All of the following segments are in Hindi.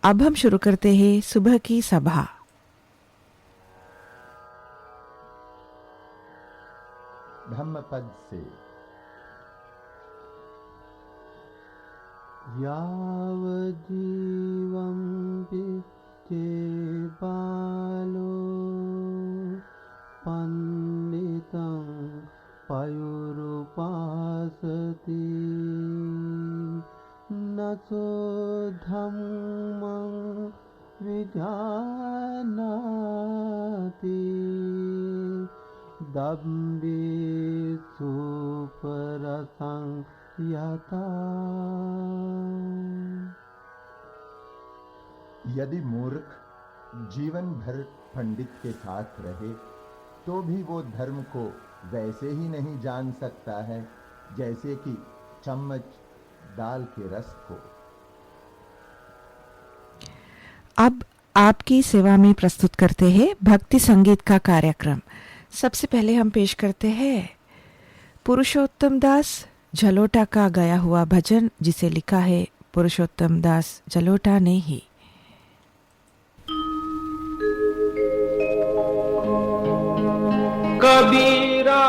अब हम शुरू करते हैं सुबह की सभा। धम्मपद से यावज्जीवं पिच्चेबालो पंडितं पयुरुपासति न धम्मं विजानाति दम्भेषु परसंयता। यदि मूर्ख जीवन भर पंडित के साथ रहे तो भी वो धर्म को वैसे ही नहीं जान सकता है जैसे कि चम्मच दाल के रस को। अब आपकी सेवा में प्रस्तुत करते हैं भक्ति संगीत का कार्यक्रम। सबसे पहले हम पेश करते हैं पुरुषोत्तम दास जलोटा का गाया हुआ भजन, जिसे लिखा है पुरुषोत्तम दास जलोटा ने ही। कबीरा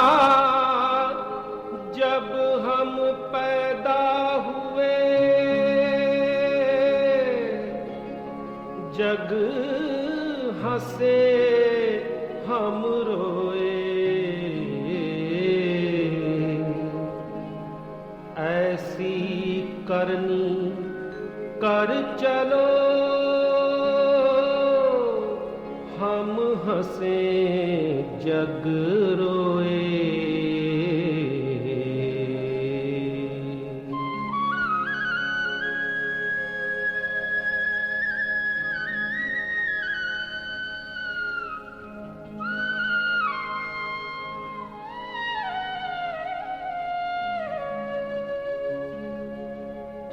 जब हम पैदा हुए जग हंसे हम रोए, ऐसी करनी कर चलो हम हंसे जग रोए।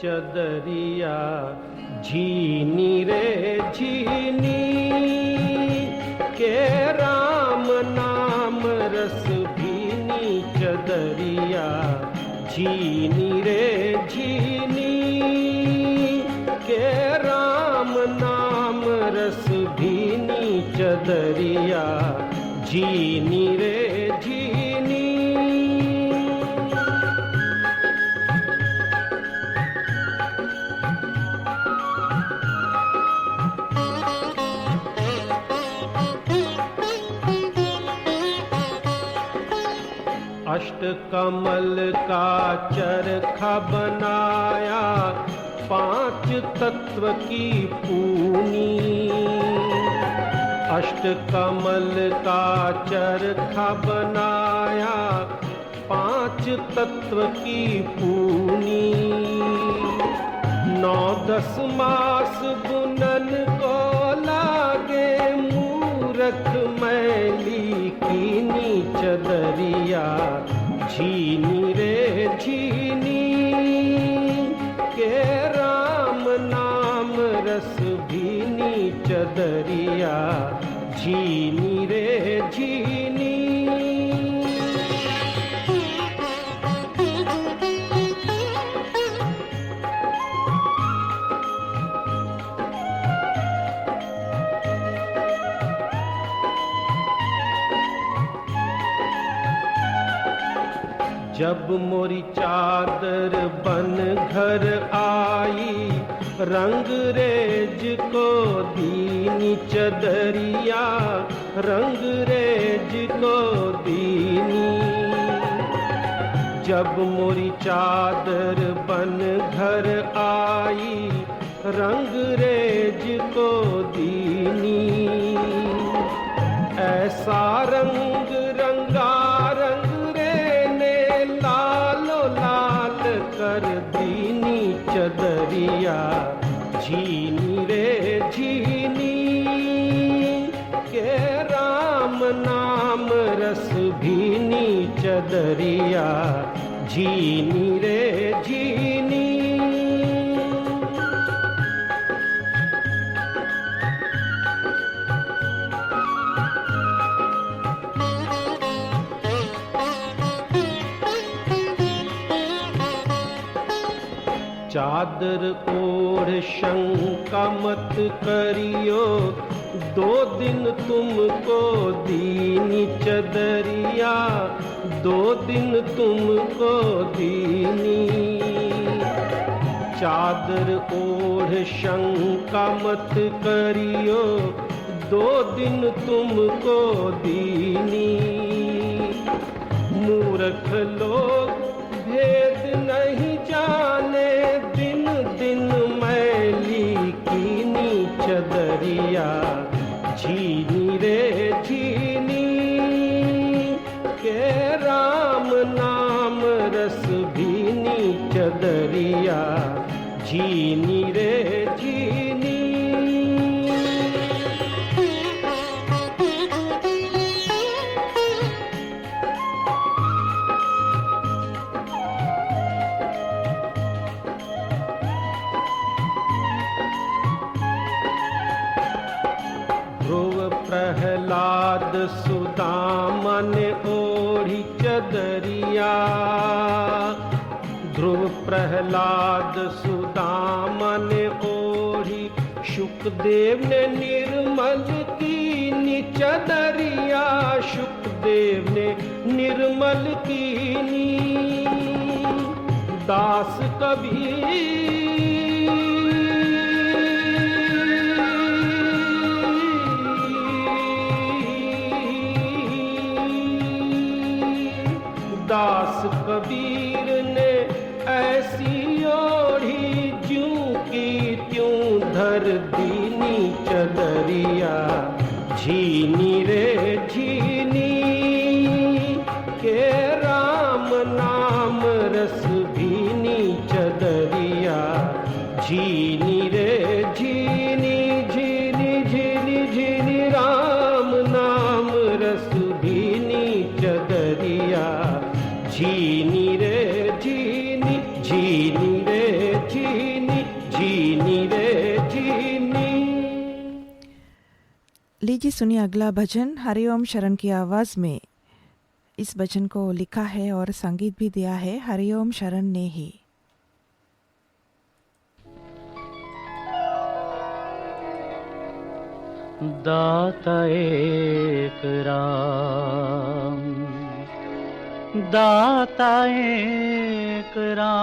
चदरिया झीनी रे झीनी के राम नाम रस भीनी, चदरिया झीनी रे झीनी के राम नाम रस भीनी, चदरिया झीनी रे झीनी। अष्ट कमल का चरखा बनाया, पांच तत्व की पूनी। अष्ट कमल का चरखा बनाया, पांच तत्व की पूनी। 9-10 मास बुनन को लागे, मूरख मैली कीनी, चदरिया झीनी रे झीनी के राम नाम रस भीनी, चदरिया झीनी रे झीनी। जब मोरी चादर बन घर आई, रंग रेज को दीनी, चदरिया रंग रेज को दीनी। जब मोरी चादर बन घर आई, रंग रेज को दीनी। ऐसा रंग रंगा रंग कर दीनी, चदरिया झीनी रे झीनी के राम नाम रस भीनी, चदरिया झीनी रे झीनी। चादर ओढ़ ओढ़ शंका मत करियो, 2 दिन तुमको दीनी चदरिया, 2 दिन तुमको दीनी। चादर ओढ़ शंका मत करियो, 2 दिन तुमको दीनी। मूर्ख लोग भेद नहीं जाने, दिन दिन मैली कीनी चदरिया, झीनी रे झीनी के राम नाम रस भीनी चदरिया, झीनी रे झीनी। ध्रुव प्रहलाद सुदामा ने ओढ़ी चदरिया, ध्रुव प्रहलाद सुदामा ने ओढ़ी, शुकदेव ने निर्मल कीनी चदरिया, शुकदेव ने निर्मल कीनी। दास कबीर दास कबीर ने ऐसी ओढ़ी, ज्यों की त्यों धर दीनी चदरिया, झीनी रे झीनी के राम नाम रस भीनी चदरिया, झीनी रे झीनी झीनी झीनी झीनी राम नाम रस भीनी चदरिया, झीनी रे झीनी झीनी रे झीनी झीनी रे झीनी। लीजिए सुनिए अगला भजन हरिओम शरण की आवाज में। इस भजन को लिखा है और संगीत भी दिया है हरिओम शरण ने ही। दाता एक राम, दाता एक राम,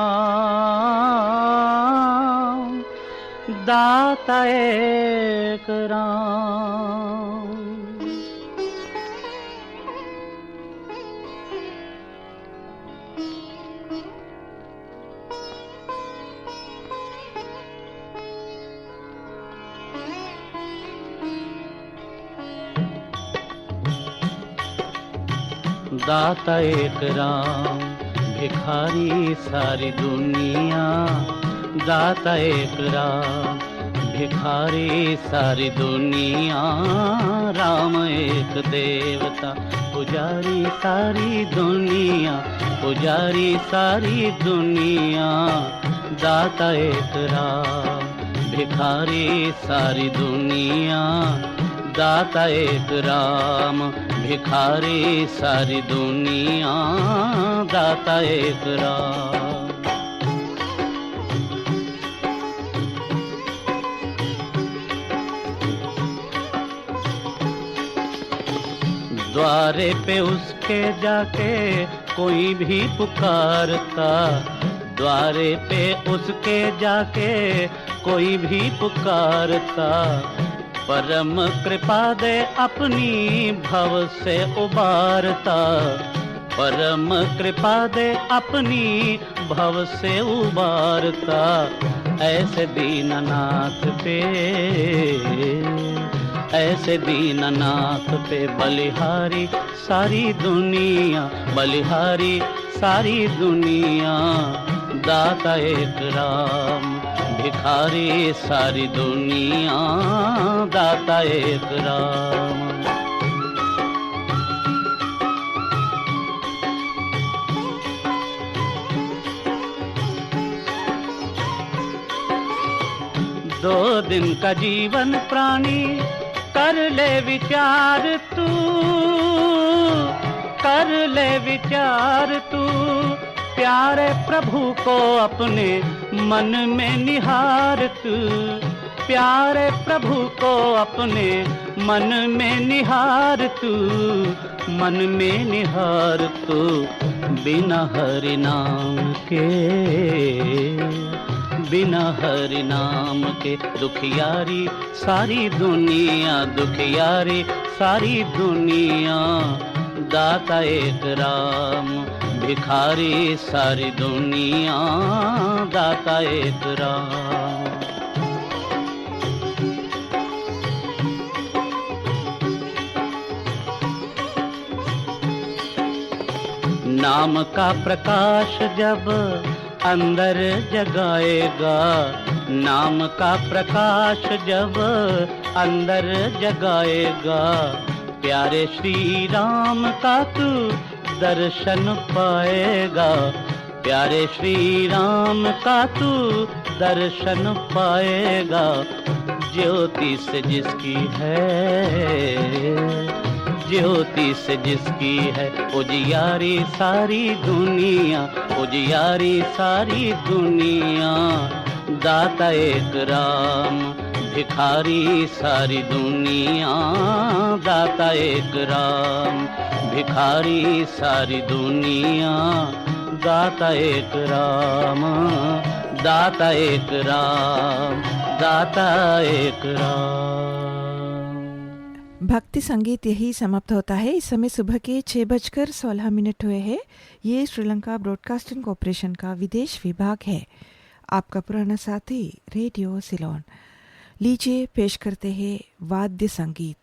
दाता एक राम। दाता एक राम, भिखारी सारी दुनिया, दाता एक राम, भिखारी सारी दुनिया, राम एक देवता, पुजारी सारी दुनिया, पुजारी सारी दुनिया, दाता एक राम, भिखारी सारी दुनिया, दाता एक राम, भिखारी सारी दुनिया, दाता एक राम। द्वारे पे उसके जाके कोई भी पुकारता, द्वारे पे उसके जाके कोई भी पुकारता, परम कृपा दे अपनी भव से उबारता, परम कृपा दे अपनी भव से उबारता, ऐसे दीननाथ पे, ऐसे दीननाथ पे बलिहारी सारी दुनिया, बलिहारी सारी दुनिया, दाता एक राम, भिखारी सारी दुनिया, दाता एक राम। दो दिन का जीवन प्राणी कर ले विचार तू, कर ले विचार तू, प्यारे प्रभु को अपने मन में निहार तू, प्यारे प्रभु को अपने मन में निहार तू, मन में निहार तू। बिना हरि नाम के, बिना हरि नाम के दुखियारी सारी दुनिया, दुखियारी सारी दुनिया। दाता एक राम, भिखारी सारी दुनिया, दाता एक राम। नाम का प्रकाश जब अंदर जगाएगा, नाम का प्रकाश जब अंदर जगाएगा, प्यारे श्री राम का तू दर्शन पाएगा, प्यारे श्री राम का तू दर्शन पाएगा। ज्योति से जिसकी है, ज्योति से जिसकी है उजियारी सारी दुनिया, उजियारी सारी दुनिया। दाता एक राम, भिखारी सारी दुनिया, दाता एक राम, भिखारी सारी दुनिया। दाता एक राम, दाता एक राम, दाता एक राम। भक्ति संगीत यही समाप्त होता है। इस समय सुबह के 6:16 हुए हैं। ये श्रीलंका ब्रॉडकास्टिंग कॉरपोरेशन का विदेश विभाग है। आपका पुराना साथी रेडियो सिलोन। लीजिए पेश करते हैं वाद्य संगीत।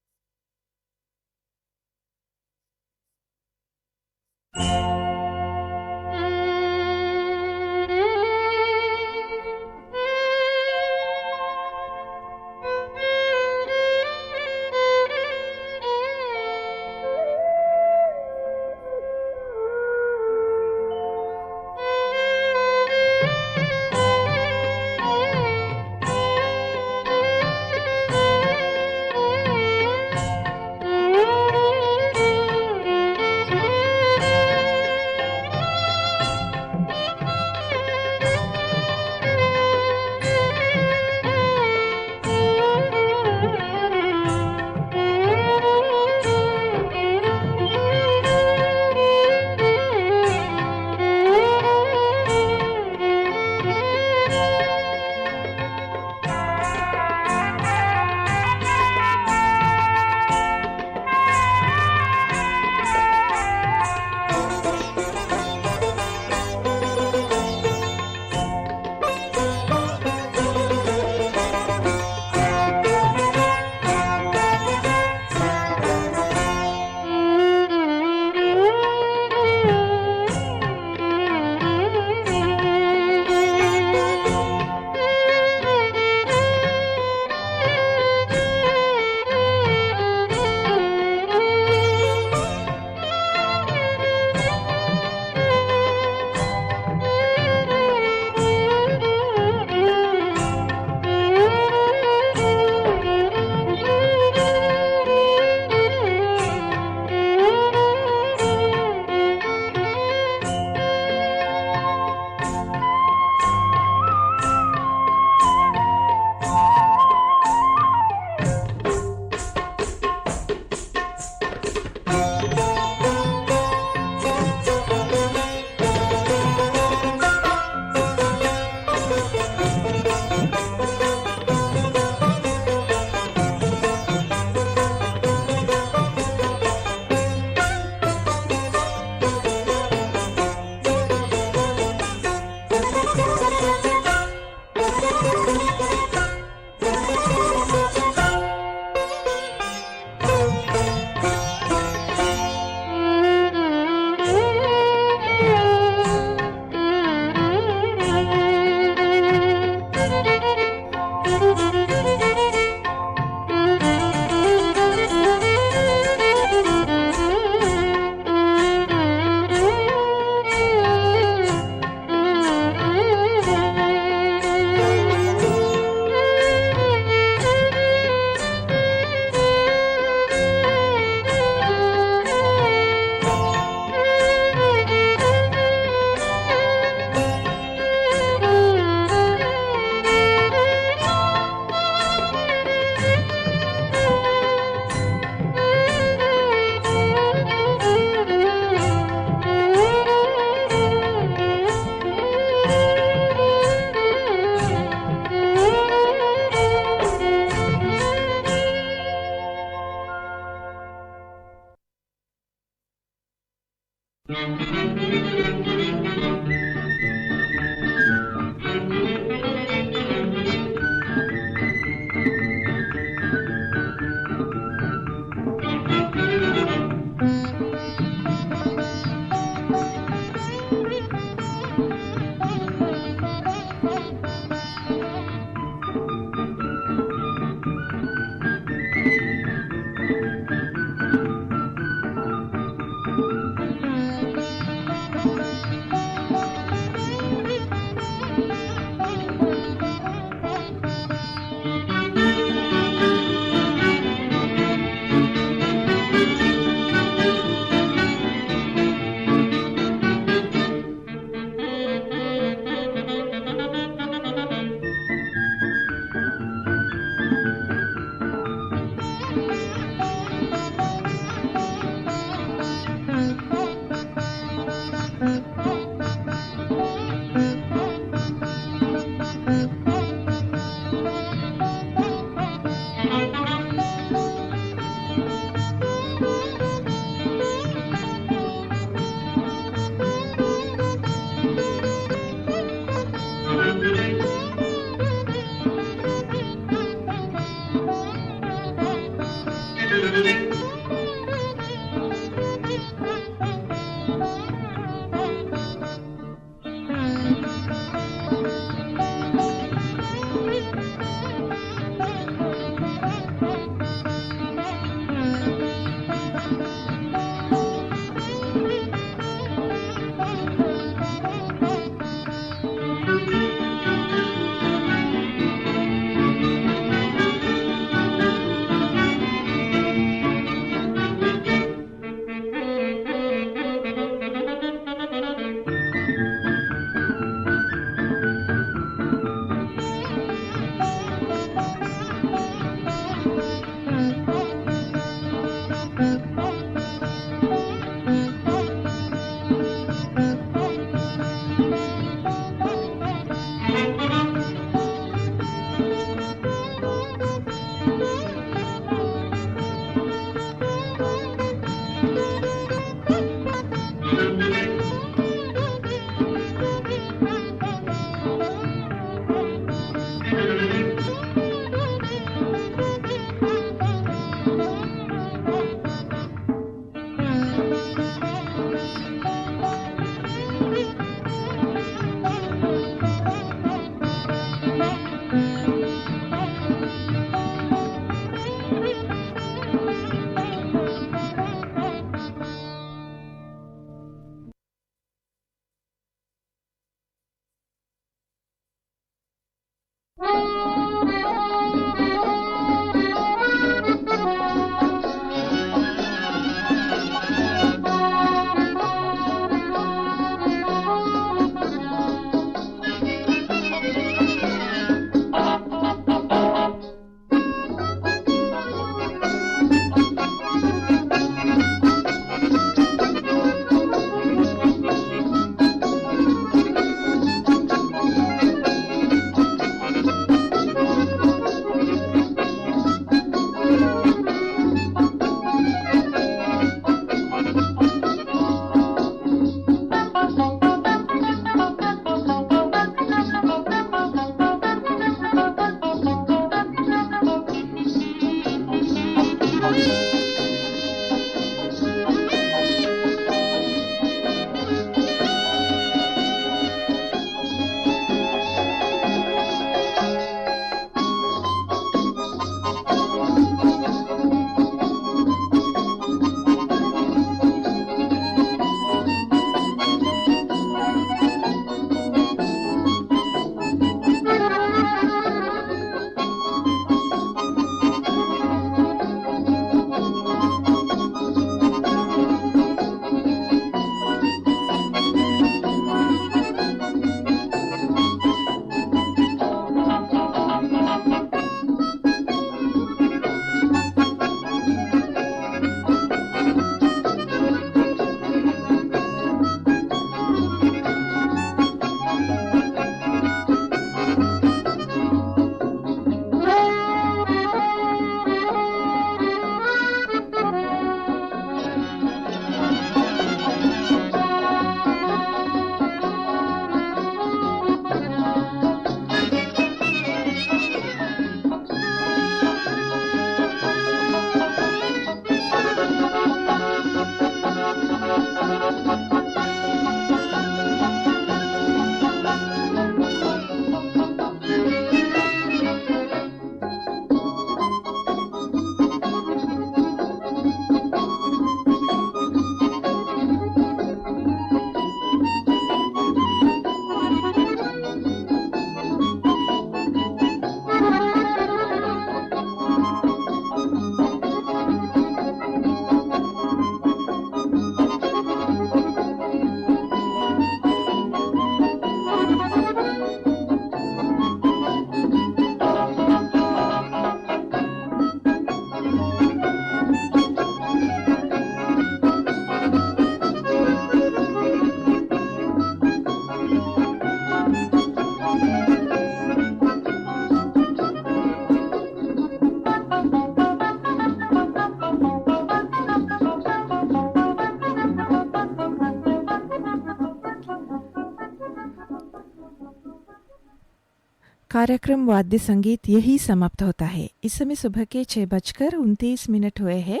कार्यक्रम वाद्य संगीत यही समाप्त होता है। इस समय सुबह के 6:29 हुए हैं।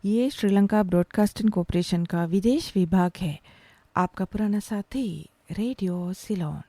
ये श्रीलंका ब्रॉडकास्टिंग कॉरपोरेशन का विदेश विभाग है। आपका पुराना साथी रेडियो सिलोन।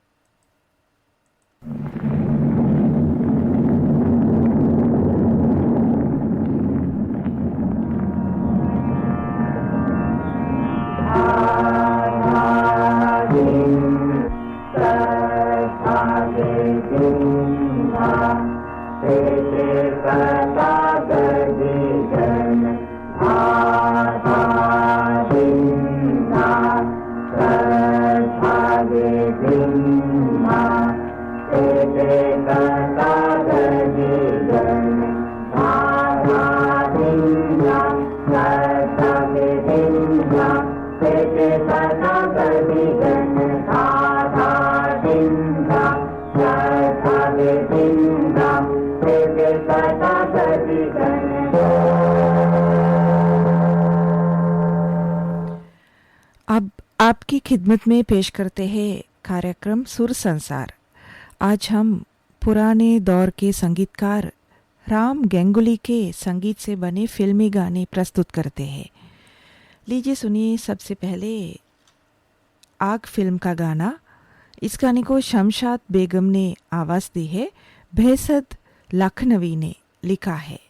अब आपकी खिदमत में पेश करते हैं कार्यक्रम सुर संसार। आज हम पुराने दौर के संगीतकार राम गंगुली के संगीत से बने फिल्मी गाने प्रस्तुत करते हैं। लीजिए सुनिए सबसे पहले आग फिल्म का गाना। इस गाने को शमशाद बेगम ने आवाज़ दी है, बेहसद लखनवी ने लिखा है।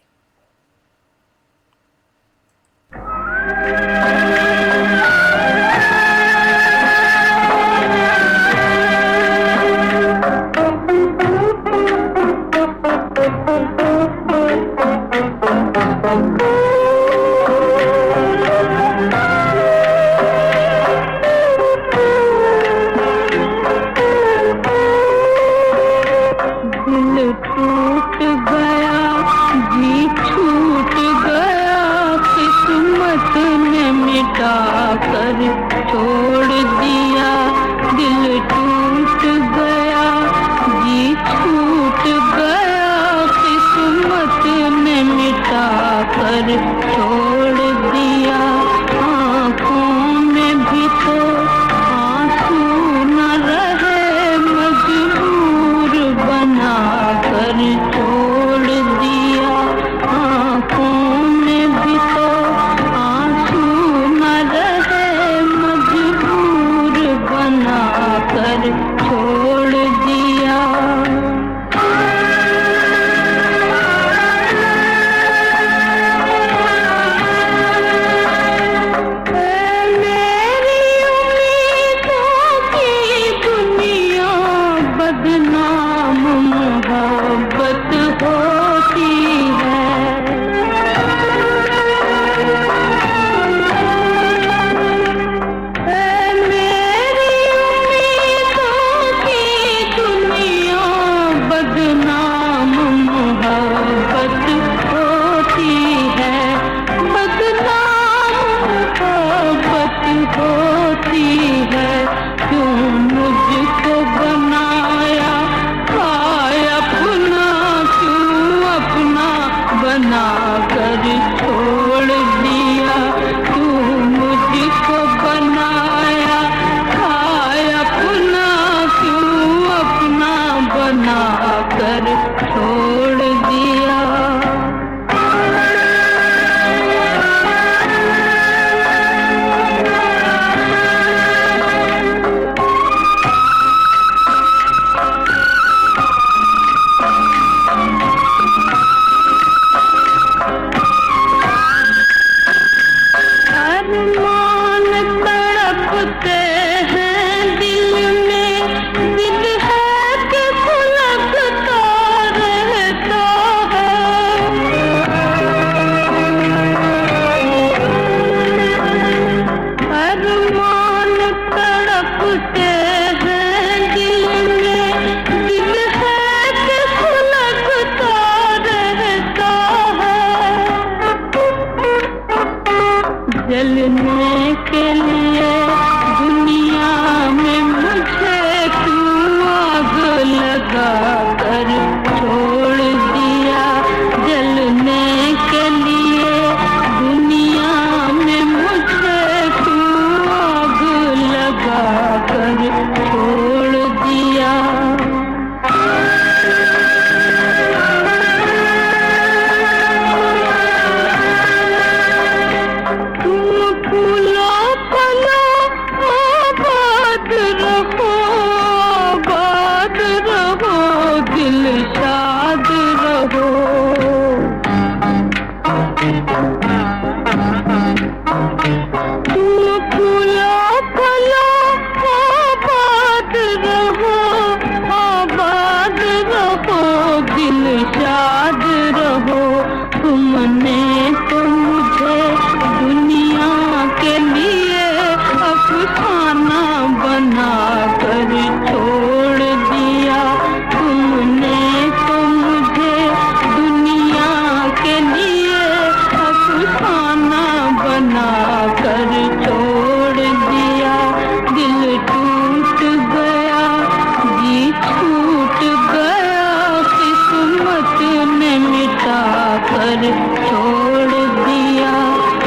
कर छोड़ दिया,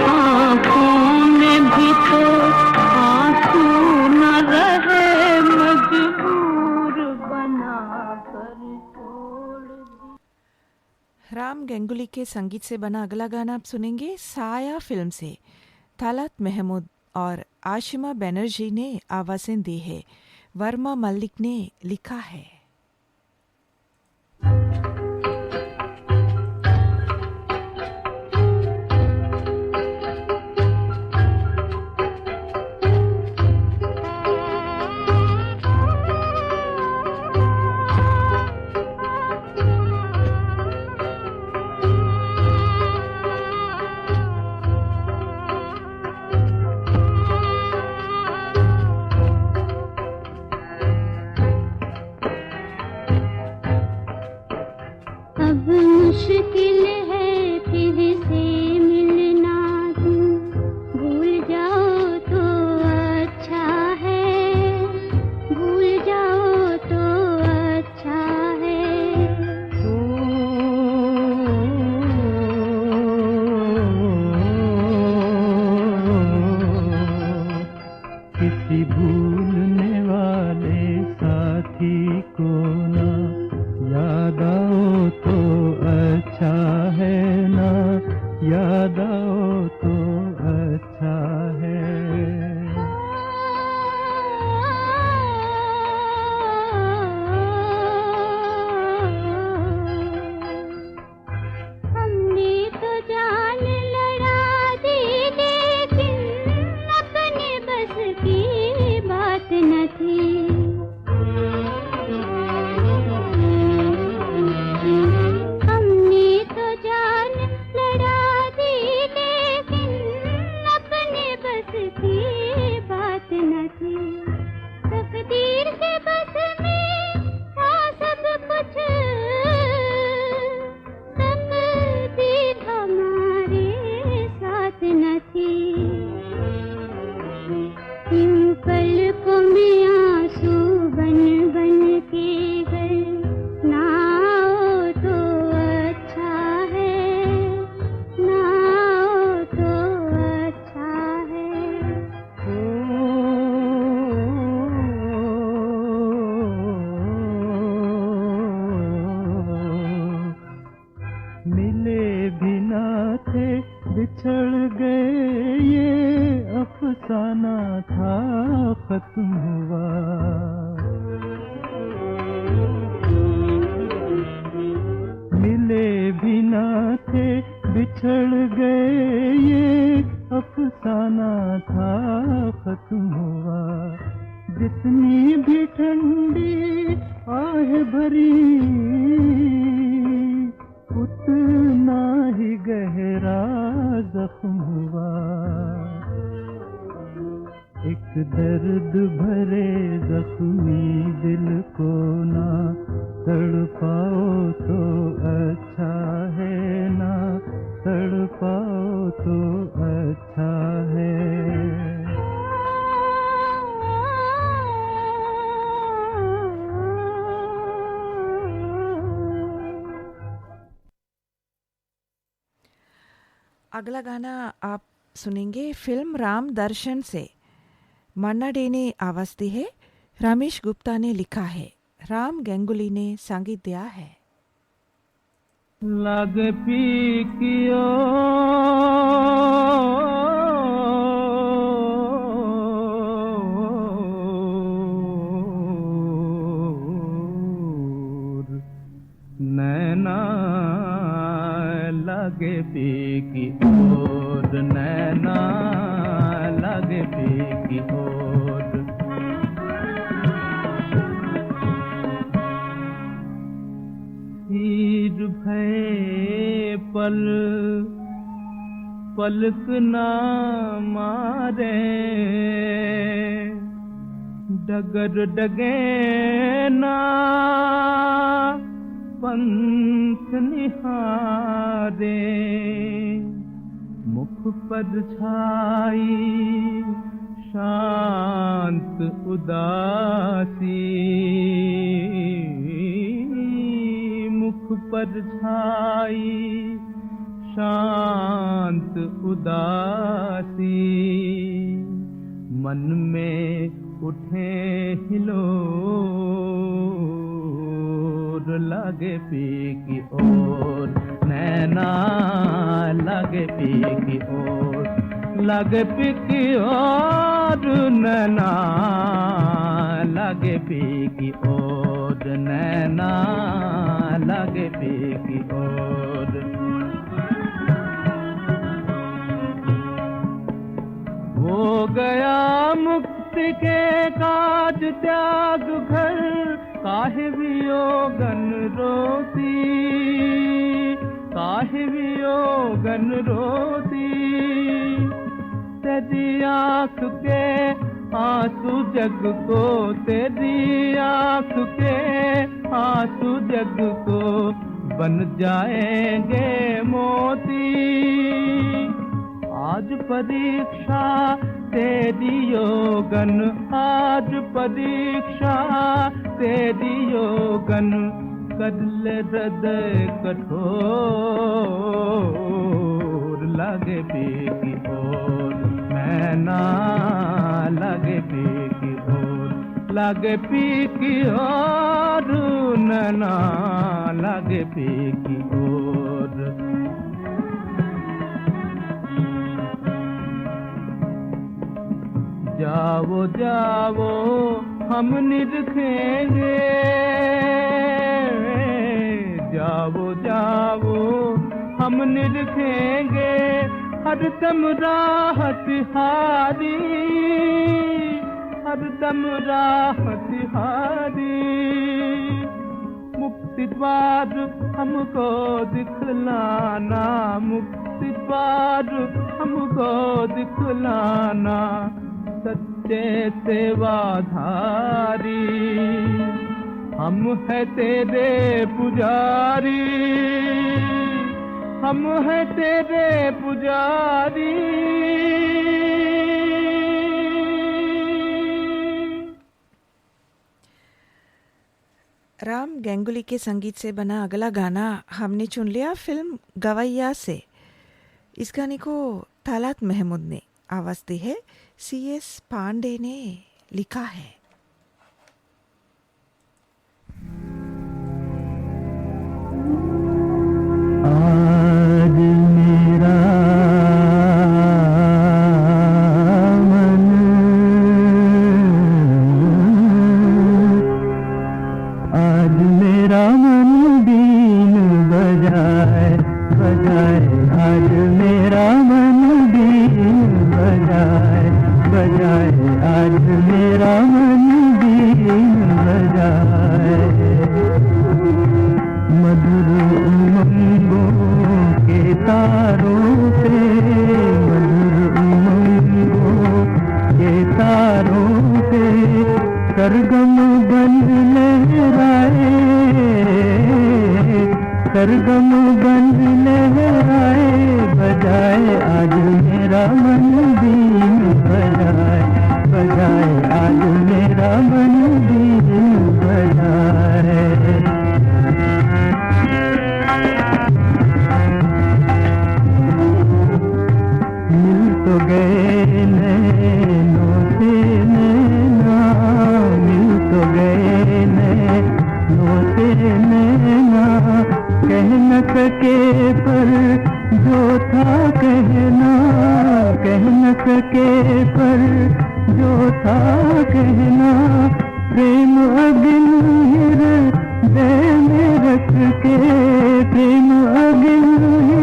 आँखों में भी तो आंसू न रहे, मजबूर बना कर छोड़ दिया। राम गंगुली के संगीत से बना अगला गाना आप सुनेंगे साया फिल्म से। तालत महमूद और आशिमा बनर्जी ने आवाज़ें दी है, वर्मा मलिक ने लिखा है। अब मुश्किल है फिर से मिलना, तुम भूल जाओ तो अच्छा है, भूल जाओ तो अच्छा है। किसी भूलने वाले साथी को ना याद आओ तो अच्छा है, ना याद आओ तो अच्छा है। हमने तो जान लड़ा दी, लेकिन अपने बस की बात न थी। हमने तो जान लड़ा दी, लेकिन अपने बस की बात न थी। तकदीर के बस में था सब कुछ, तकदीर हमारे साथ न थी। इन पलकों में आंसू बन बन के गए, ना आओ तो अच्छा है, ना आओ तो अच्छा है। मिले भी ना थे बिछड़ गए, ये अफसाना था खत्म हुआ। मिले भी ना थे बिछड़ गए, ये अफसाना था खत्म हुआ। जितनी भी ठंडी आह भरी, उतना ही गहरा जख्म हुआ। एक दर्द भरे जख्मी दिल को ना तड़पाओ तो अच्छा है, ना तड़पाओ तो अच्छा है। अगला गाना आप सुनेंगे फिल्म राम दर्शन से। मन्ना डे ने आवाज दी है, रमेश गुप्ता ने लिखा है, राम गंगुली ने संगीत दिया है। लागे पी कियो नैना, लागे पी की ओर नैना, लागे पी की ओर। हीर भय पल पलक ना मारे, डगर डगे ना पंथ निहारे। मुख पर छाई शांत उदासी, मुख पर छाई शांत उदासी, मन में उठे हिलोर, लागे पी की ओर नैना, लागे पी की ओर, लागे पी की ओर नैना, लागे पी की ओर नैना, लागे पी की ओर। हो गया मुक्ति के काज त्याग घर, काहे वियोगन रोती, काहे वियोगन रोती, तेरी आँख के आंसू जग को, तेरी आँख के आंसू जग को बन जाएंगे मोती। आज परीक्षा तेरी योगन, आज परीक्षा तेरी योगन, कर ले हृदय कठोर, लागे पी की ओर नैना, लागे पी की ओर, लागे पी की ओर नैना, लागे पी की ओर। जाओ जाओ हम निरखेंगे, जाओ जाओ हम निरखेंगे, हरदम राहत हारी, हरदम राहत हारी। मुक्ति द्वार हमको दिखलाना, मुक्ति द्वार हमको दिखलाना, सच्चे सेवाधारी हम है तेरे पुजारी, हम है तेरे पुजारी। राम गंगुली के संगीत से बना अगला गाना हमने चुन लिया फिल्म गवैया से। इस गाने को तालात महमूद ने आवाज दी है, CS पांडे ने लिखा है। आज मेरा मन, आज मेरा मन बीन बजाए बजाए, आज मेरा मन बीन बजाए बजाए, आज मेरा मन बीन बजाए। मधुर उमंगों के तारों से, मधुर उमंगों के तारों से, सरगम बन लहराए, सरगम बन लहराए, बजाए आज मेरा मन बीन बजाए बजाए, आज मेरा मन बीन बजाए। मिल तो गए नैनों से नैना, मिल तो गए नैनों से नैना, कह न सके पर जो था कहना, कह न सके पर जो था कहना, प्रेम अगिन हृदय में रख के, प्रेम अगिन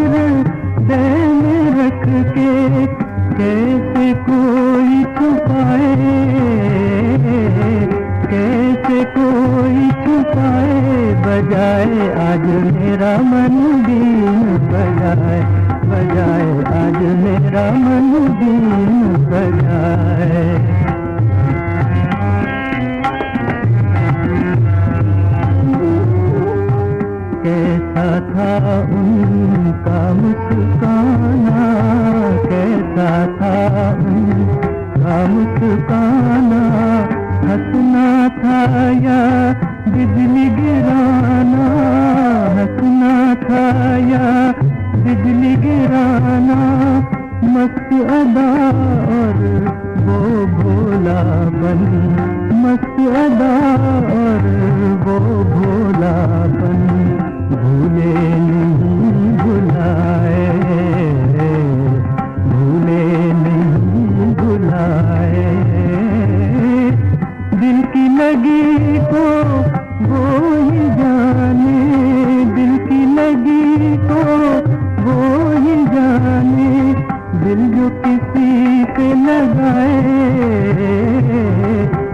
हृदय में रख के, कैसे कोई छुपाए, कैसे कोई छुपाए, बजाए आज मेरा मन बीन बजाए बजाए, आज मेरा मन बीन बजाए। कैसा था उनका मुस्काना, कैसा था उनका मुस्काना, हंसना था या बिजली गिराना, हंसना था या बिजली गिराना, मस्त अदा और वो भोलापन, मस्त अदा और वो भोलापन भूले नहीं भुलाए, भूले नहीं भुलाए। दिल की लगी को वो ही जाने, दिल की लगी को वो ही जाने, दिल जो किसी पे लगाए,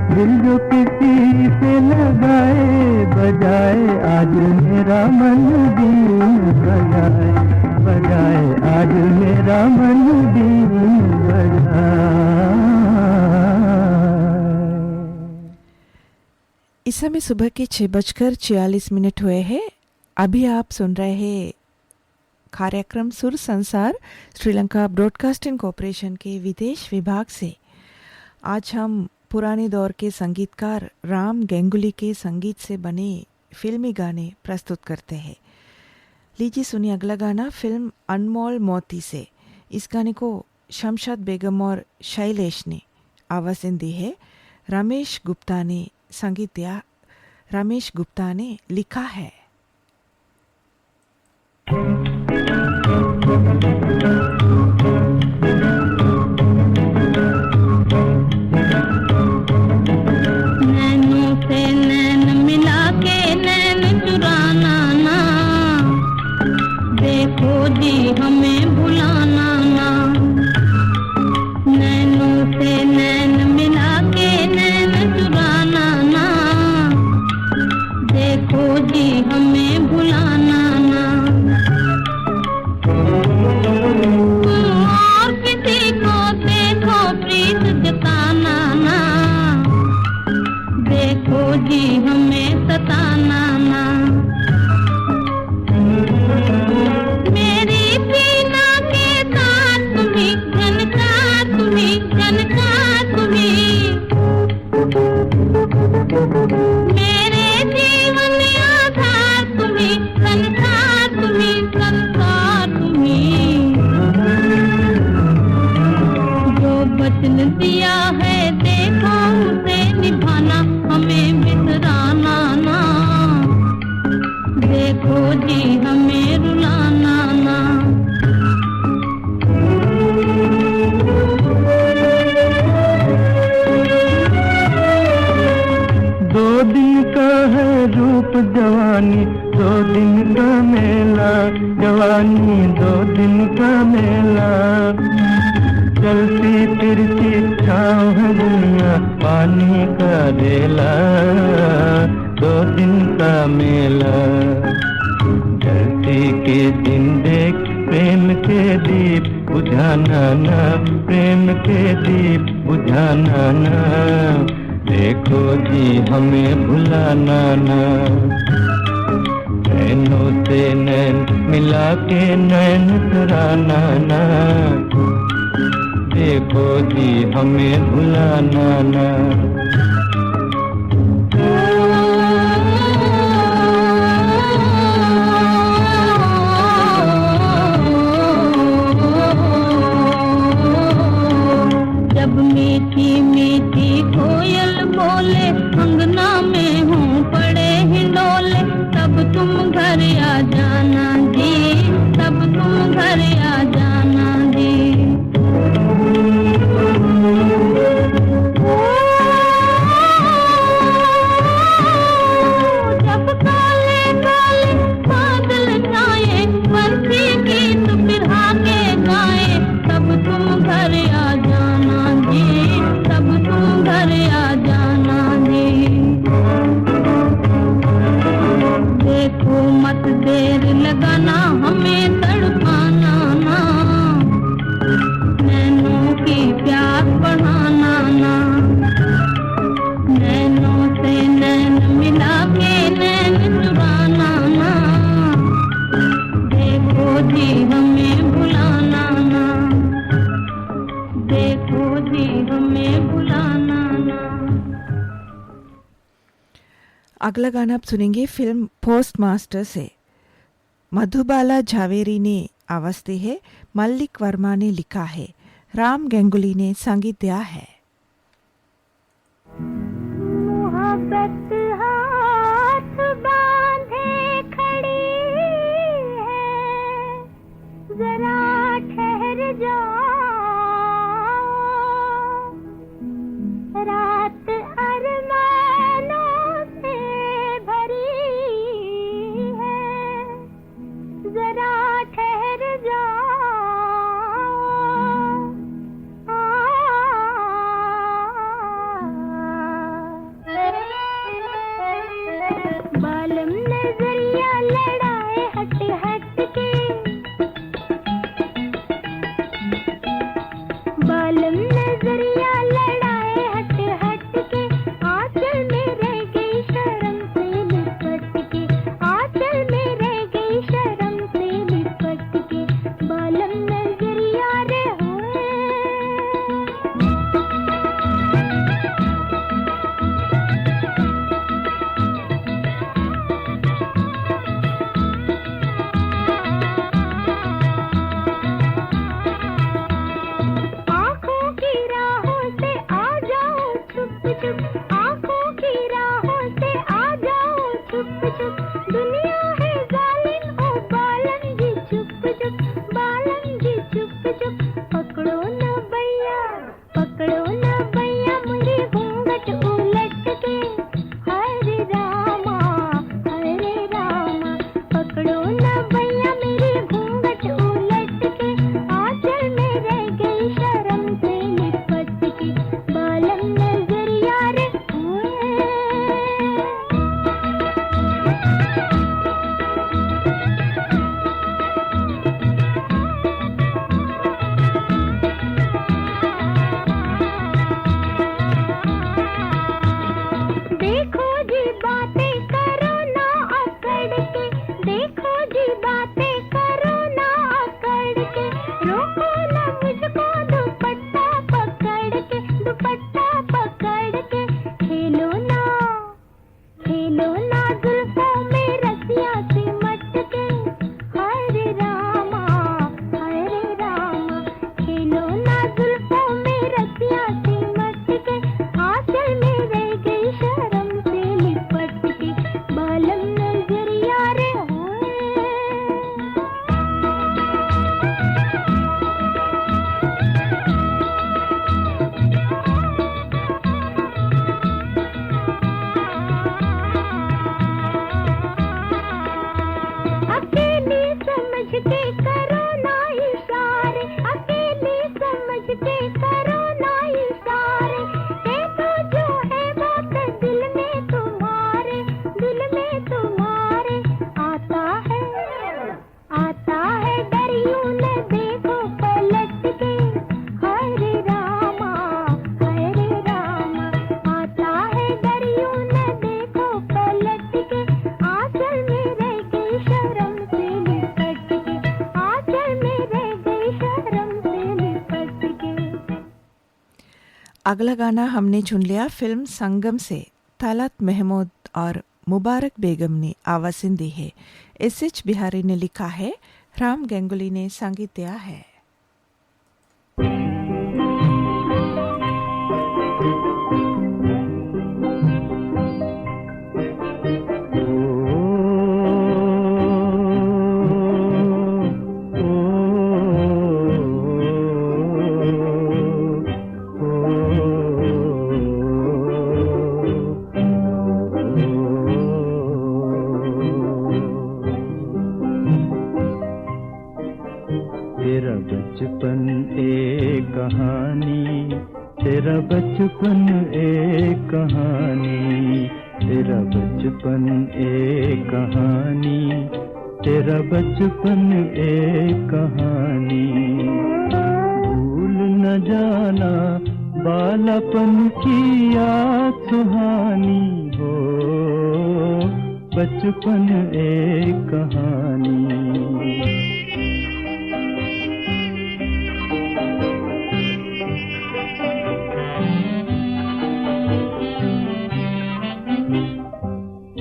दिल जो किसी पे लगाए, बजाए आज मेरा मन बीन बजाए, बजाए आज मेरा मन बीन बजाए। इस समय सुबह के 6:46 हुए हैं। अभी आप सुन रहे हैं कार्यक्रम सुर संसार श्रीलंका ब्रॉडकास्टिंग कॉरपोरेशन के विदेश विभाग से। आज हम पुराने दौर के संगीतकार राम गंगुली के संगीत से बने फिल्मी गाने प्रस्तुत करते हैं। लीजिए सुनिए अगला गाना फिल्म अनमोल मोती से। इस गाने को शमशाद बेगम और शैलेश ने आवाज़ें दी है। रमेश गुप्ता ने संगीत दिया, रमेश गुप्ता ने लिखा है। नैनों से नैन मिला के नैन चुराना ना, देखो जी हमें भुलाना ना। नैनों से नैन मिला के नैन चुराना ना, देखो जी हमें भुलाना ना। तुम और किसी को देखो प्रीत जताना ना, देखो जी हमें सताना ना। मेरी पीना के साथ तुम्ही जनका, तुम्ही जनका तुम्ही, मेरे जीवन आधार तुम्ही, संसार तुम्ही, संसार तुम्ही। जो वचन दिया है देखो उसे निभाना, हमें बिसराना ना, देखो जी हमें रुलाना ना। दो दिन का है रूप जवानी, दो दिन का मेला जवानी, दो दिन का मेला। चलती फिरती छाँव है दुनिया, पानी का रेला, दो दिन का मेला। धरती के दिन देख प्रेम के दीप बुझाना ना, प्रेम के दीप बुझाना ना, देखो जी हमें भुलाना ना। नैनों से नैन मिला के नैन चुराना ना, देखो जी हमें भुलाना ना। जब मीठी मीठी कोयल बोले अंगना में हूँ पड़े हिंडोले, तब तुम घर आ जाना जी, तब तुम घर आ जाना जी। जब काले काले बादल छाए, बंसी गीत बिरहा के गाए, तब तुम घर आ जाना जी, तब तुम घर आ जाना जी। देखो मत देर लगाना, हमें तड़पाना ना, नैनों की प्यास बढ़ाना ना। नैनों से नैन मिला के नैन चुराना ना, देखो जी हमें भुलाना ना, देखो जी हमें भुलाना ना। अगला गाना आप सुनेंगे फिल्म पोस्ट मास्टर से। मधुबाला झावेरी ने आवाज दी है मल्लिक वर्मा ने लिखा है, राम गंगुली ने संगीत दिया है। मोहब्बत हाथ बांधे खड़ी है, जरा ठहर जाओ, रात अरमानों से भरी है, जरा ठहर जाओ। बालम नजरिया लड़ाए हट हट के, बालम नजरिया लड़ाए हट हट के, आंचल में रह गई शर्म से लिपट के, आंचल में रह गई शर्म से लिपट के, बालम नजरिया रे होए। आँखों की राहों से आ जाओ छुप छुप, आँखों की राहों से आ जाओ छुप छुप, दुनिया है जालिम ओ बालन जी चुप चुप, बालन जी चुप चुप, पकड़ो न भैया, पकड़ो न भैया मुझे घूंघट उलट के, हरे रामा, पकड़ो न भैया मेरी घूंघट उलट के, आंचल में रह गई शर्म से लिपट के, बालम नजरिया रे होए। देखो जी बातें करो ना अकड़ के, देखो जी बातें करो ना अकड़ के, रोको ना मुझको दुपट्टा पकड़ के, दुपट्टा पकड़ के, खेलो ना जुल्फों में रसियां सिमट के, हरे रामा, खेलो ना जुल्फों में रसियां सिमट के, आंचल में रह गई शर्म से लिपट के, बालम नजरिया रे होए। अकेली समझ के करो ना इशारे, अकेली समझ के करो ना इशारे, कह दो जो है बात दिल में तुम्हारे, दिल में तुम्हारे, आता है डर यूं न देखो पलट के, हरे रामा, आता है डर यूं न देखो पलट के, आंचल में रह गई शर्म से लिपट के, आंचल में रह गई शर्म से लिपट के। अगला गाना हमने चुन लिया फिल्म संगम से, तलत महमूद और मुबारक बेगम ने आवाज़ दी है, एस.एच. बिहारी ने लिखा है, राम गंगुली ने संगीत दिया है। तेरा बचपन एक कहानी, तेरा बचपन एक कहानी, तेरा बचपन एक कहानी, तेरा बचपन एक कहानी, भूल न जाना बालापन की याद सुहानी हो, बचपन एक कहानी।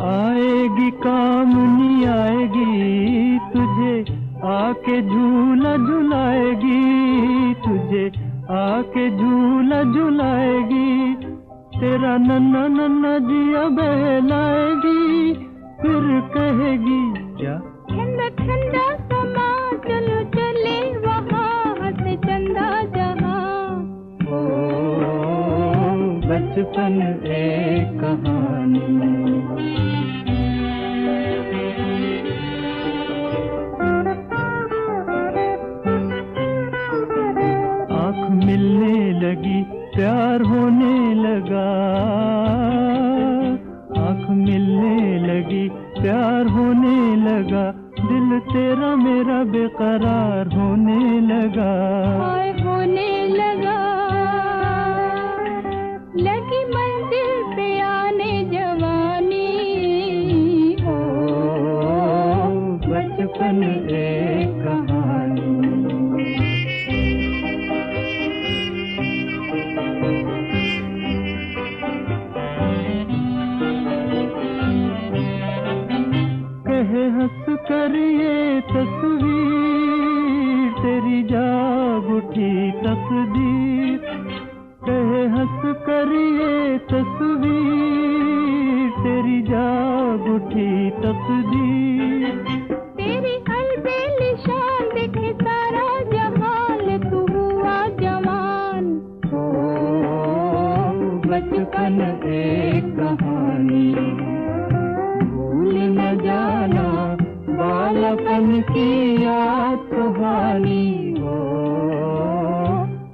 आएगी काम नहीं आएगी तुझे आके झूठ झूला झुलाएगी, तुझे आके झूला झुलाएगी, तेरा नन्ना नन्ना जिया बहलाएगी, फिर कहेगी क्या ठंडा ठंडा समा चलो चले वहाँ हंसे चंदा जहाँ। ओ बचपन एक कहानी। आँख मिलने लगी प्यार होने लगा, आँख मिलने लगी प्यार होने लगा, दिल तेरा मेरा बेकरार होने लगा। हाय होने लगा, लगी मंजिल पे आने जवानी। ओ बचपन एक कहानी। कहे हंस कर ये तस्वीर तेरी जाग उठी तकदीर, कहे हंस कर ये तस्वीर तेरी जाग उठी तकदीर। तेरी अलबेली शान देखे सारा जहान, तू हुआ जवान। ओ बचपन एक कहानी। भूल न जाना बालपन की याद कहानी, हो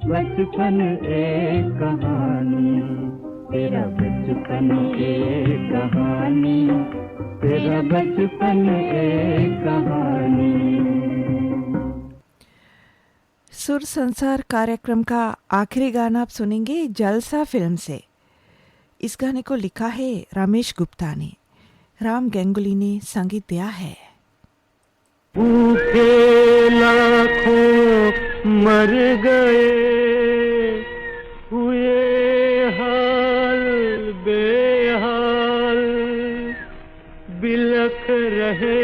बचपन एक कहानी। तेरा बचपन एक कहानी, तेरा बचपन एक कहानी। सुर संसार कार्यक्रम का आखिरी गाना आप सुनेंगे जलसा फिल्म से। इस गाने को लिखा है रमेश गुप्ता ने, राम गंगुली ने संगीत दिया है। भूखे लाखों मर गए, हुए हाल बेहाल, बिलख रहे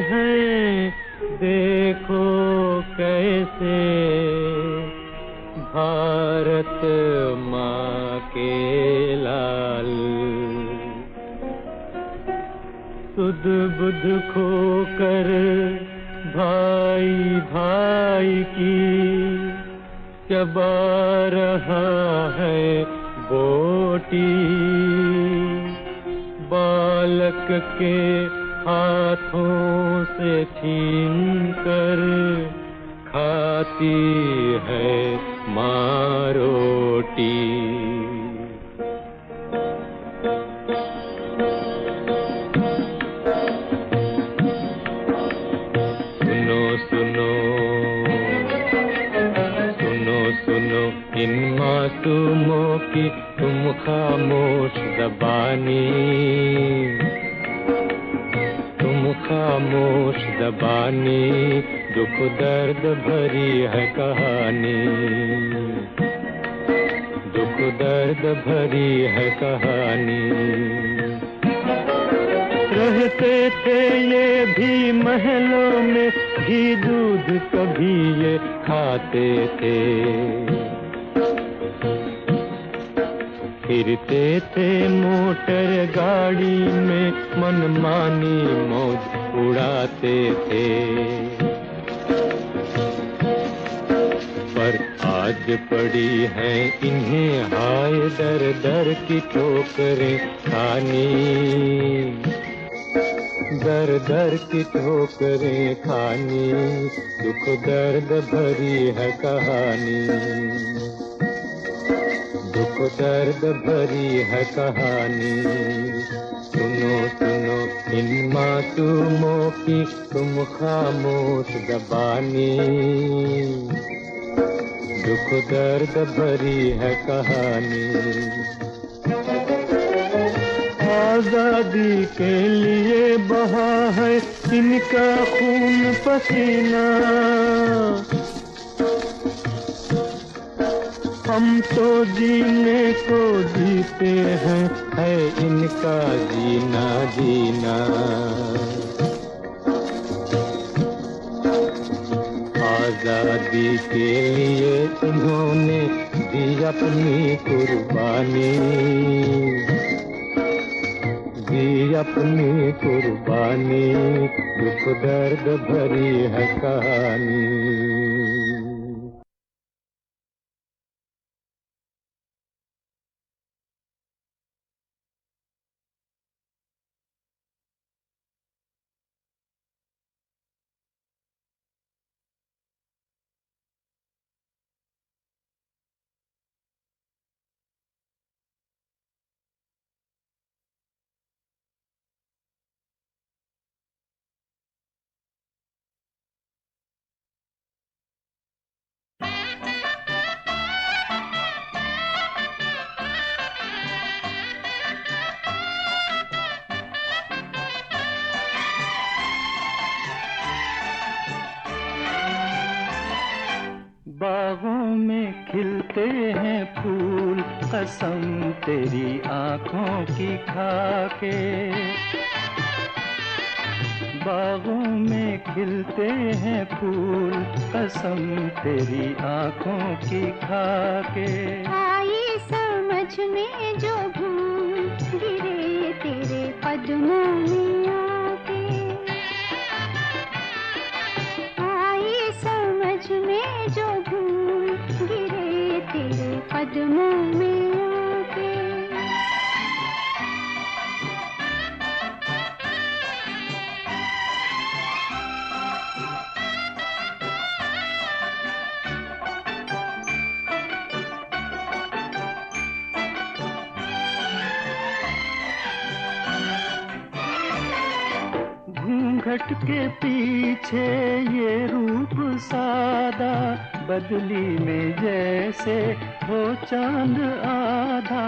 हैं देखो कैसे, भारत माँ के लाल। सुध बुध खोकर भाई भाई की चबा रहा है बोटी, बालक के हाथों से छीन कर खाती है माँ रोटी। इन मासूमों की तुम खामोश ज़बानी, तुम खामोश ज़बानी, दुख दर्द भरी है कहानी, दुख दर्द भरी है कहानी। रहते थे ये भी महलों में, घी दूध कभी ये खाते थे, फिरते थे मोटर गाड़ी में, मनमानी मौज उड़ाते थे। पर आज पड़ी है इन्हें हाय दर दर की ठोकरें खानी, दर दर की ठोकरें खानी, दुख दर्द भरी है कहानी, दुख दर्द भरी है कहानी। सुनो सुनो इन मासूमों की तुम खामोश ज़बानी, दुख दर्द भरी है कहानी। आजादी के लिए बहा है इनका खून पसीना, हम तो जीने को जीते हैं, है इनका जीना जीना। आजादी के लिए उन्होंने दी अपनी कुर्बानी, दी अपनी कुर्बानी, दुख दर्द भरी है कहानी। बागों में खिलते हैं फूल, कसम तेरी आँखों की खाके। बागों में खिलते हैं फूल, कसम तेरी आँखों की खाके। आई समझ में जो भूल, गिरे तेरे कदमों में आके। आई समझ में जो भूल, गिरे तेरे कदमों में आके। घूंघट के पीछे ये रूप सादा, बदली में जैसे हो चांद आधा।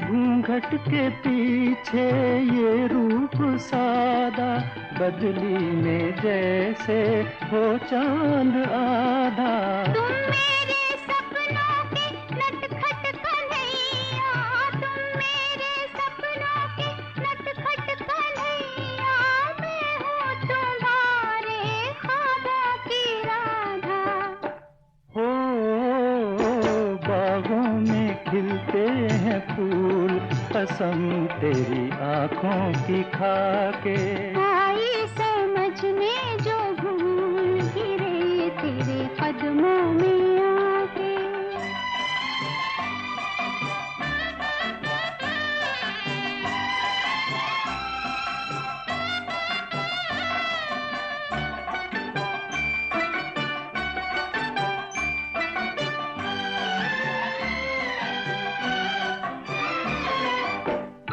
घूंघट के पीछे ये रूप सादा, बदली में जैसे हो चांद आधा। तुम मेरे सपनों के नटखट कन्हैया, तुम मेरे सपनों के नटखट कन्हैया, मैं हूँ तुम्हारे ख्वाबों की राधा। हो बागों में खिलते हैं फूल, कसम तेरी आँखों की खाके। आई समझ में जो भूल, गिरे तेरे कदमों में आके।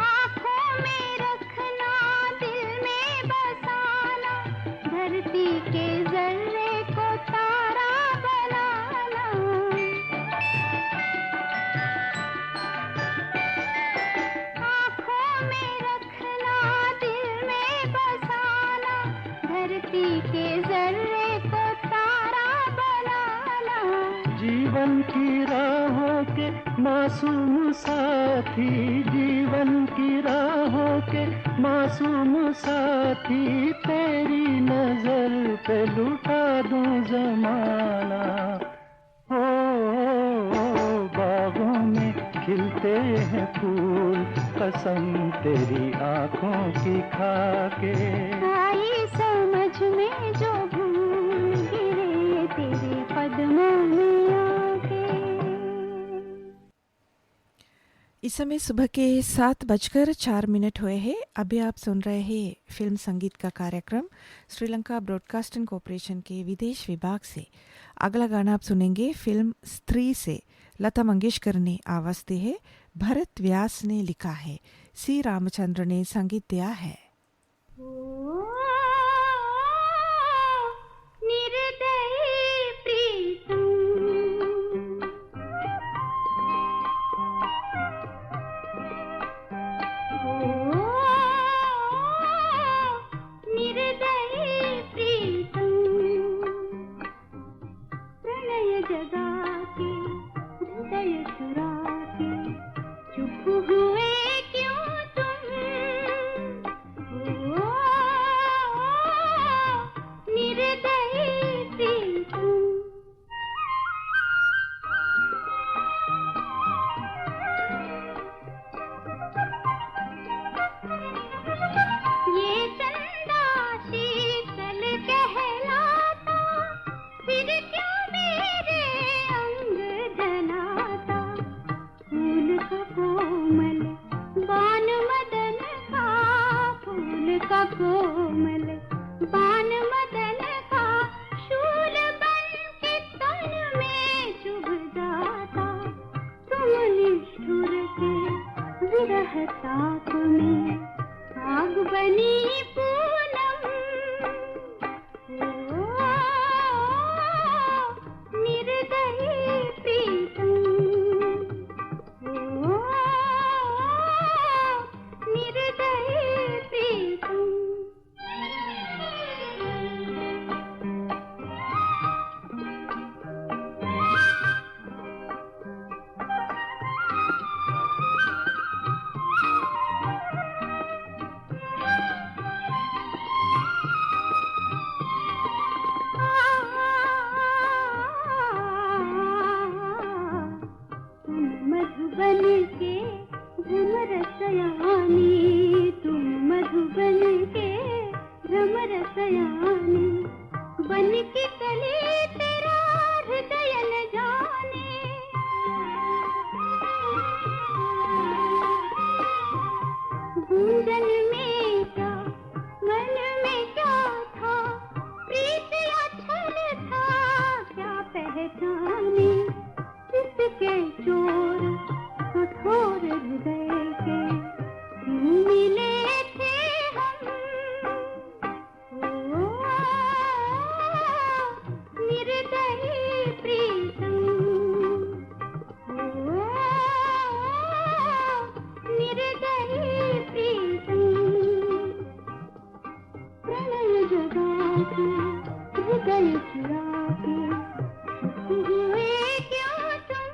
आँखों में रखना, दिल में बसाना, धरती के जर्रे को तारा बनाना। आँखों में रखना, दिल में बसाना, धरती के जर्रे को तारा बनाना। जीवन की राहों के मासूम साथी, जीवन की राहों के मासूम साथी, तेरी नजर पे लुटा दूं जमाना। हो बागों में खिलते हैं फूल, कसम तेरी आँखों की खाके। आई समझ में जो भूल, गिरे तेरे कदमों में आके। इस समय सुबह के 7:04 हुए हैं। अभी आप सुन रहे हैं फिल्म संगीत का कार्यक्रम श्रीलंका ब्रॉडकास्टिंग कॉरपोरेशन के विदेश विभाग से। अगला गाना आप सुनेंगे फिल्म स्त्री से। लता मंगेशकर ने आवाज दी है, भरत व्यास ने लिखा है, सी रामचंद्र ने संगीत दिया है। निर्दयी प्रीतम, निर्दयी प्रीतम, प्रणय जगा के हृदय चुरा के, चुप हुए क्यों तुम, कोमल बान मदन का शूल बन के तन में चुभ जाता। तुम निष्ठुर के विरह ताप में आग बनी पूनम। ओ निर्दयी प्रीतम, ओ निर्दयी प्रीतम। तुम मधुबन के भ्रमरसयानी, तुम मधुबन के भ्रमरसयानी। बन के कली तेरा हृदय न जाने। गूंजन में क्या मन में क्या था, प्रीत या छल था क्या पहचाने। किसके चोर कठोर हृदय के क्यों मिले थे हम। ओ निर्दयी प्रीतम, ओ निर्दयी प्रीतम। प्रणय जगा के हृदय चुरा के हुए क्यों तुम।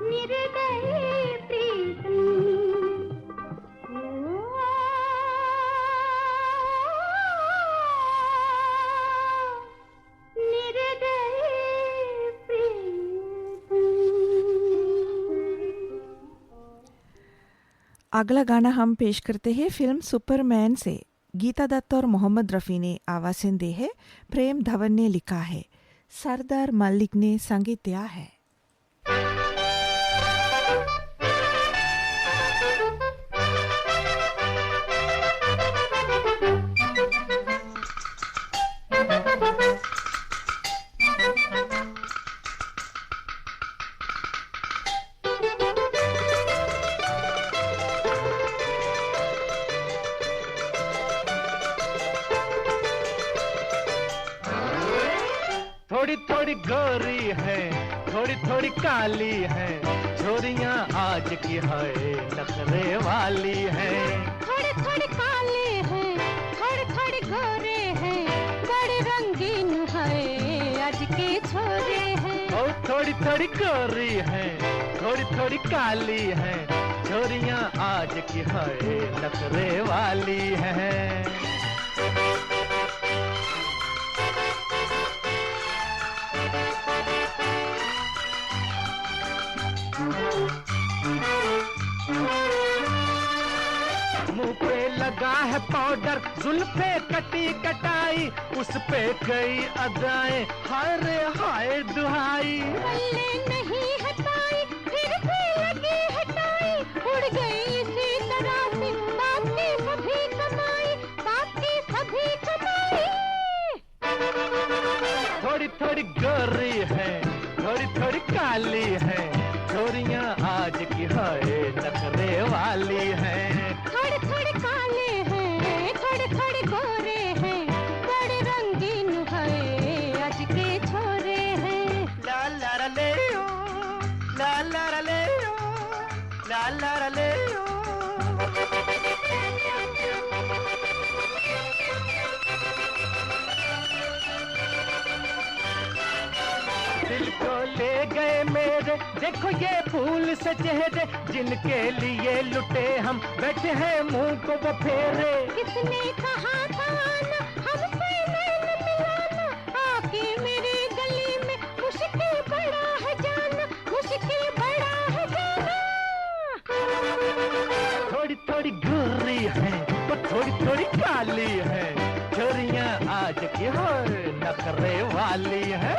निर्दयी प्रीतम, निर्दयी प्रीतम। अगला गाना हम पेश करते हैं फिल्म सुपरमैन से। गीता दत्त और मोहम्मद रफ़ी ने आवाज़ें दी है, प्रेम धवन ने लिखा है, सरदार मलिक ने संगीत दिया है। थोड़ी थोड़ी गोरी है, थोड़ी थोड़ी काली है, छोरियां आज की है नखरे वाली है। थोड़े थोड़े काले हैं, थोड़े थोड़े गोरे हैं, बड़े रंगीन है आज के छोरे हैं। और थोड़ी थोड़ी गोरी है, थोड़ी थोड़ी काली है, छोरियां आज की है नखरे वाली है। मुंह पे लगा है पाउडर, जुल्फे कटी कटाई, उस पे कई अदाएं हाय रे हाय दुहाई। पल्ले नहीं हटाई फिर भी लगी हटाई, उड़ गई इसी तरह से बाकी सभी कमाई, बाकी सभी कमाई। थोड़ी थोड़ी गोरी है, थोड़ी थोड़ी काली है, छोरियां आज की है नखरे वाली है। थोड़े थोड़े काले हैं, थोड़े थोड़े गोरे हैं, बड़े रंगीन है आज के छोरे हैं। ला ला रा ले ओ, ला ला रा ले ओ, ला ला रा ले ओ। दिल को ले गए मेरे, देखो ये फूल से चेहरे, जिनके लिए लुटे हम बैठे हैं मुंह को वो फेरे। किसने कहा था ना हमसे नैन मिलाना, आके मेरे गली में मुश्किल बड़ा है जाना, मुश्किल बड़ा है जाना। थोड़ी थोड़ी गोरी है, वो थोड़ी थोड़ी काली है, छोरियां आज की हो नखरे वाली है।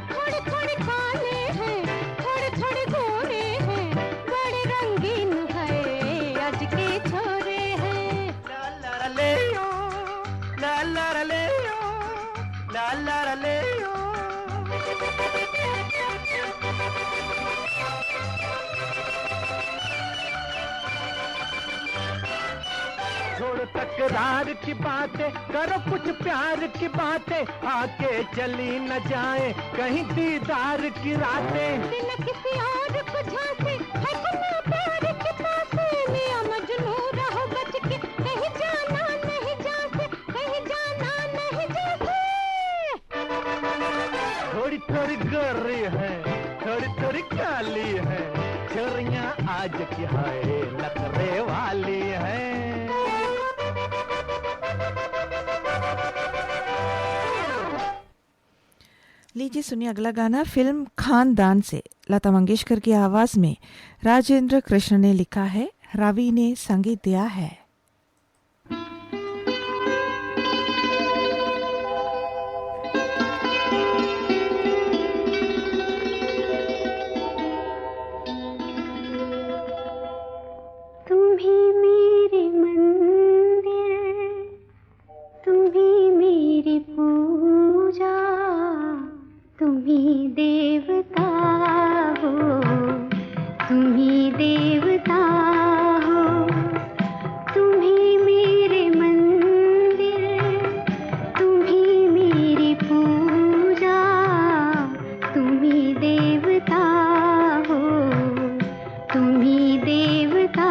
थोड़े थोड़े काले हैं, थोड़े थोड़े गोरे हैं, बड़े रंगीन है छोड़ तकरार की बातें, करो कुछ प्यार की बातें, आके चली न जाए कहीं दीदार की रातें। दिल किसी और को झांसे, है खुदा प्यार के पासे, मियां मजनू रहो बच के, कहीं जाना नहीं जासे, कहीं जाना नहीं जासे। थोड़ी थोड़ी गोरी है, थोड़ी थोड़ी काली है, छोरियां आज की हाय नखरे वाली है। लीजिए सुनिए अगला गाना फिल्म खानदान से लता मंगेशकर की आवाज में राजेंद्र कृष्ण ने लिखा है, रवि ने संगीत दिया है। तुम ही मेरे मंदिर, तुम ही मेरी पूजा, तुम ही देवता हो, तुम ही देवता हो। तुम ही मेरे मंदिर, तुम ही मेरी पूजा, तुम ही देवता हो, तुम ही देवता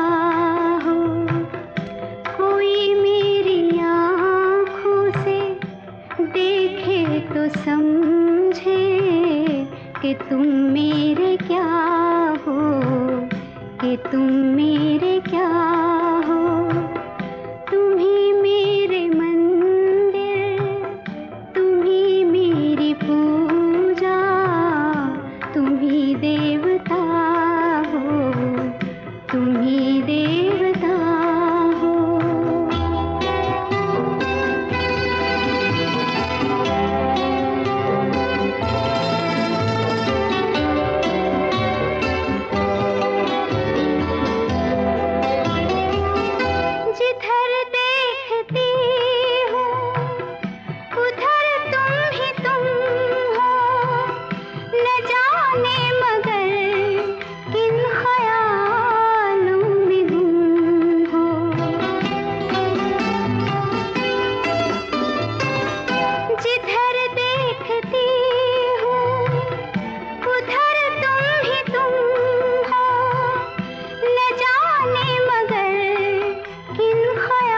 हो। कोई मेरी आँखों से देखे तो समझे कि तुम मेरे क्या हो, कि तुम मेरे क्या हो। तुम ही मेरे मंदिर, तुम ही मेरी पूजा, तुम ही देवता हो, तुम ही देवता हो। जिधर देखती हूँ उधर तुम ही तुम हो, न जाने मगर किन ख्यालों में गुम हो। जिधर देखती हूँ उधर तुम ही तुम हो, न जाने मगर किन ख्यालों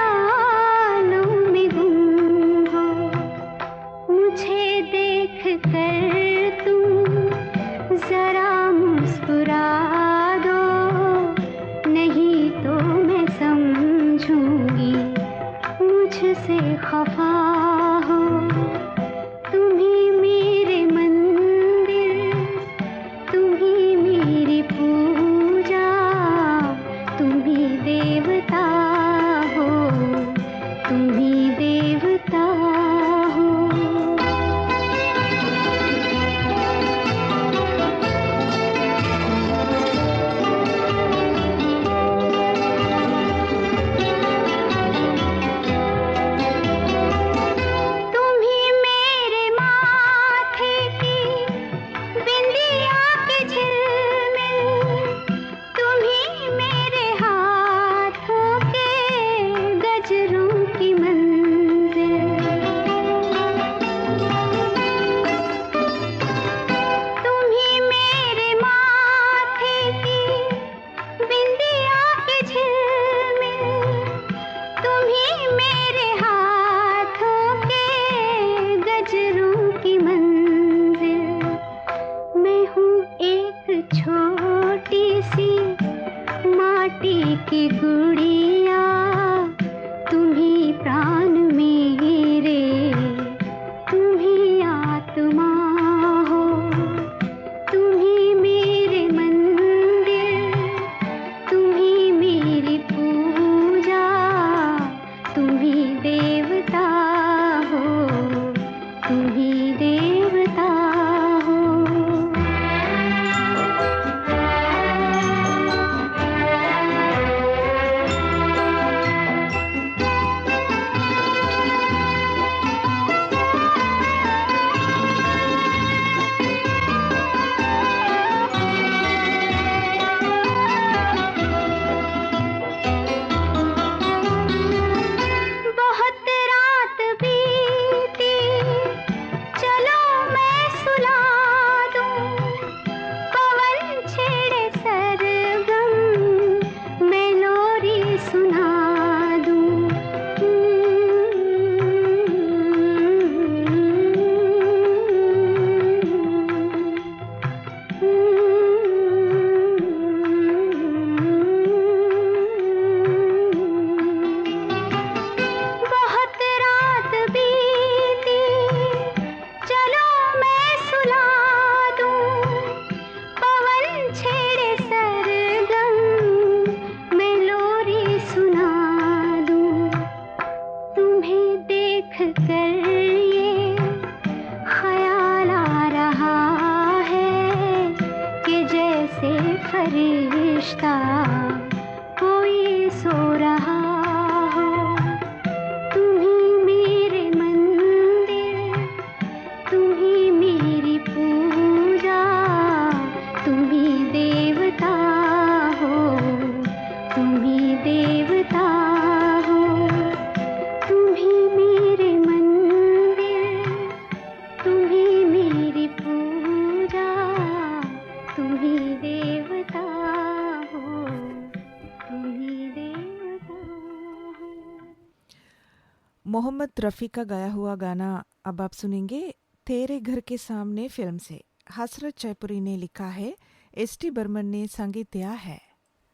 मोहम्मद रफ़ी का गाया हुआ गाना अब आप सुनेंगे तेरे घर के सामने फिल्म से। हसरत जयपुरी ने लिखा है, एस.टी. बर्मन ने संगीत दिया है।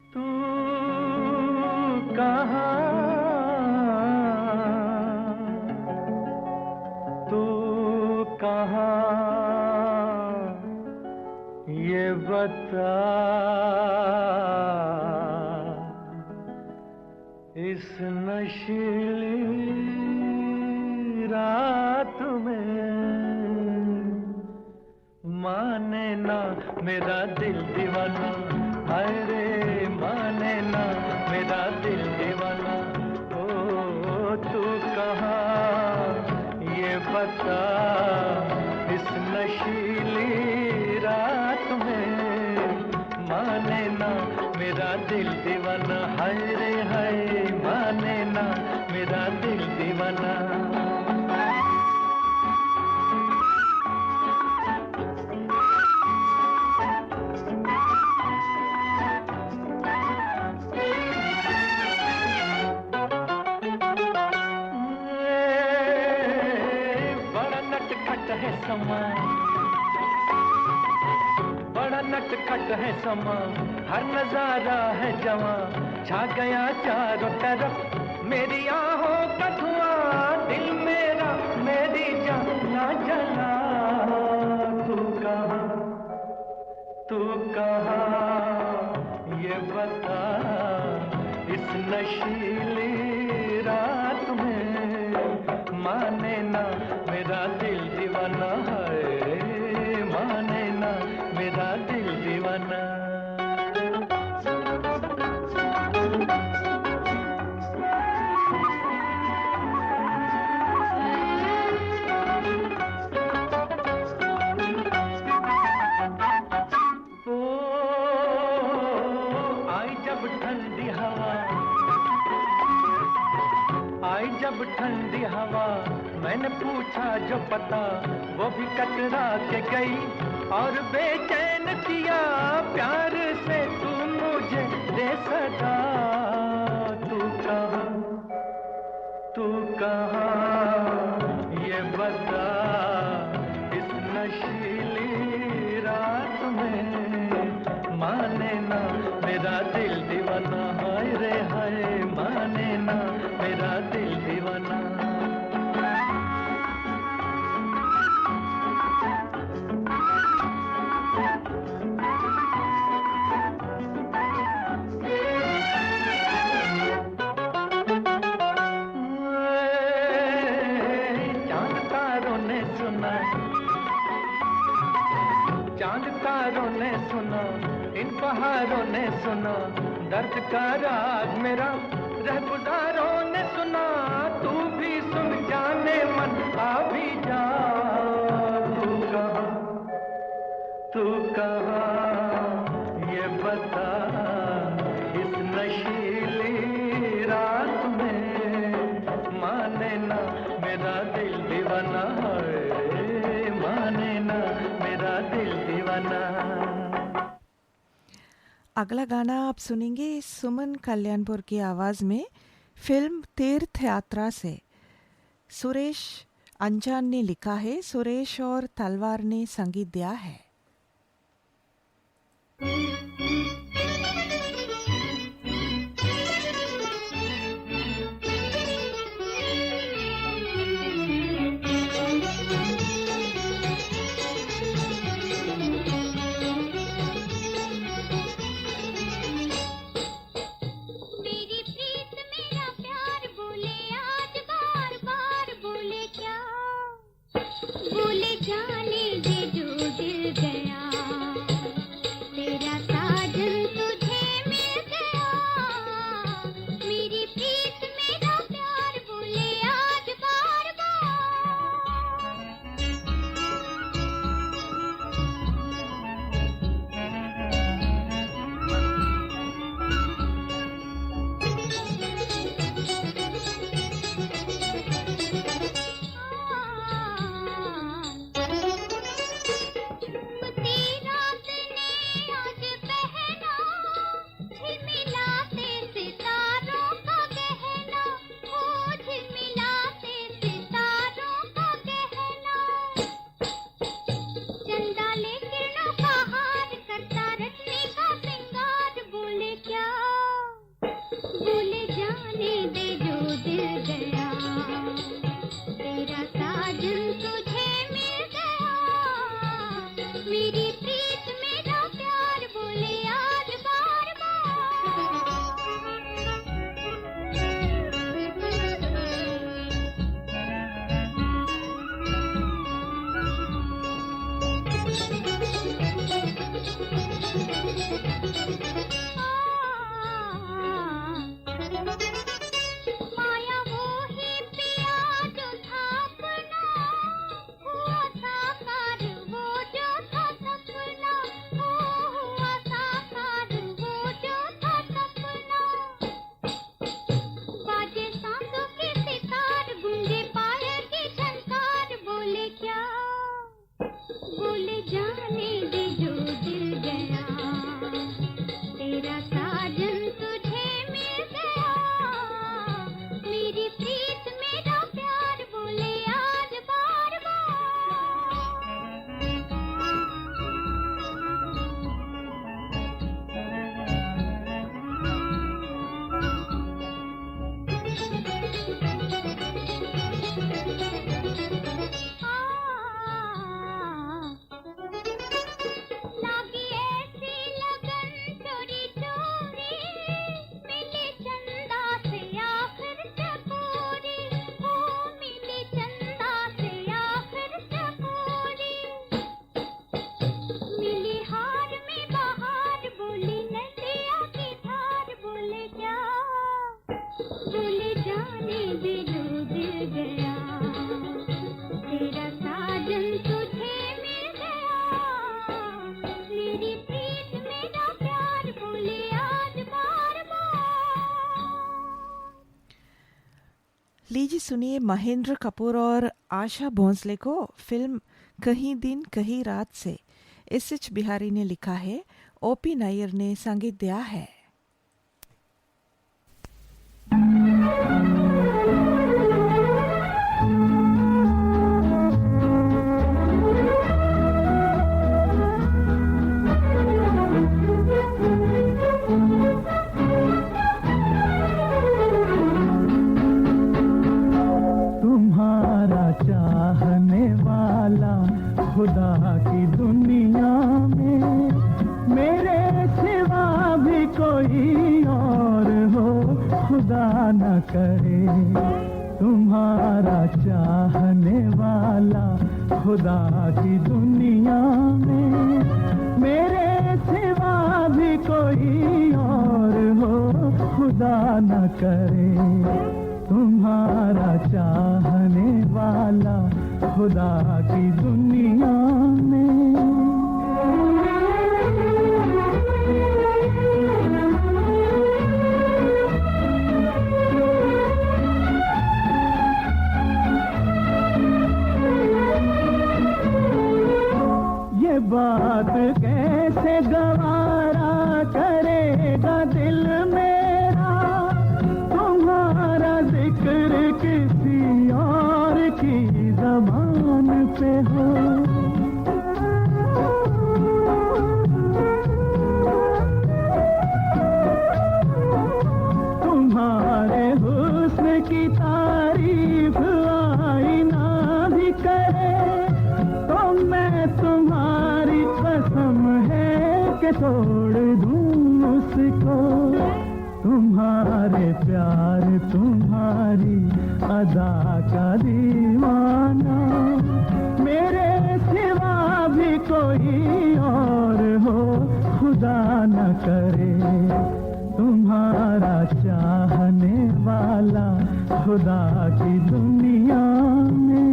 तू कहाँ, तू कहाँ, ये बता, इस नशीली रात में माने ना मेरा दिल दीवाना, हाय रे माने ना मेरा दिल दीवाना। ओ तू कहाँ ये बता, इस नशीली रात में माने ना मेरा दिल दीवाना, हाय रे हाय माने ना मेरा दिल दीवाना। बड़ा नटखट है समा, हर नजारा है जवां, छा गया चारों तरफ मेरी आहों का धुआं, दिल मेरा मेरी जान ना जला। तू कहाँ ये बता, इस नशीली रात में माने ना मेरा दिल दीवाना, है माने ना मेरा दिल दीवाना। ओ आई जब ठंडी हवा, आई जब ठंडी हवा, मैंने पूछा जो पता, वो भी कतरा के गई और बेचैन किया प्यार से तू मुझे दे सका। तू कहाँ ये बता, इस नशीली रात में माने ना मेरा दिल दीवाना, हाय रे हाय माने ना मेरा दिल दीवाना। चांद तारों ने सुना, इन पहाड़ों ने सुना, दर्द का राग मेरा रहगुजारों ने सुना, तू भी सुन जाने मन आ भी जा। तू कहाँ ये बता, इस नशीली रात में माने ना मेरा दिल दीवाना, है माने ना मेरा दिल दीवाना। अगला गाना आप सुनेंगे सुमन कल्याणपुर की आवाज़ में, फिल्म तीर्थ यात्रा से। सुरेश अंजान ने लिखा है, सुरेश और तलवार ने संगीत दिया है। भूले जाने दे जो दिल गया, तेरा साथ जाने दे जो दिल गया, तेरा साजन तुझे मिल गया, मेरी प्रीत मेरा प्यार बोले आज बार माया वो ही पिया जो था अपना, हुआ साकार वो जो था सपना, हुआ साकार वो जो था सपना। बाजे सांसों के सितार, गूंजे पायल की झनकार, बोले क्या, बोले जाने दे जो दिल गया, तेरा साजन तुझे मिल गया, मेरी प्रीत मेरा प्यार बोले आज बार लागी ऐसी लगन चोरी चोरी, मिले चंदा से आखिर चकोरी, हो मिले चंदा से आखिर चकोरी, मिली हार में बहार, बोली नदिया की धार, बोले क्या, बोले जाने दे जो दिल गया, तेरा साजन तुझे मिल गया, मेरी प्रीत मेरा प्यार बोले आज बार लीजिए सुनिए महेंद्र कपूर और आशा भोंसले को फिल्म कहीं दिन कहीं रात से एस.एच. बिहारी ने लिखा है, ओ.पी. नायर ने संगीत दिया है। तुम्हारा चाहने वाला खुदा की दुनिया में मेरे सिवा भी कोई और हो, खुदा न करे। तुम्हारा चाहने वाला खुदा की दुनिया में मेरे सिवा भी कोई और हो, खुदा न करे। तुम्हारा चाहने वाला खुदा की दुनिया में। ये बात कैसे गवारा करेगा दिल मेरा, तुम्हारा जिक्र किसी और की ज़बान पे हो। तुम्हारे हुस्न की तारीफ आईना भी करे तो मैं तुम्हारी कसम है कि तोड़ दूं उसको। तुम्हारे प्यार तुम्हारी अदा का दीवाना मेरे सिवा भी कोई और हो, खुदा न करे। तुम्हारा चाहने वाला खुदा की दुनिया में।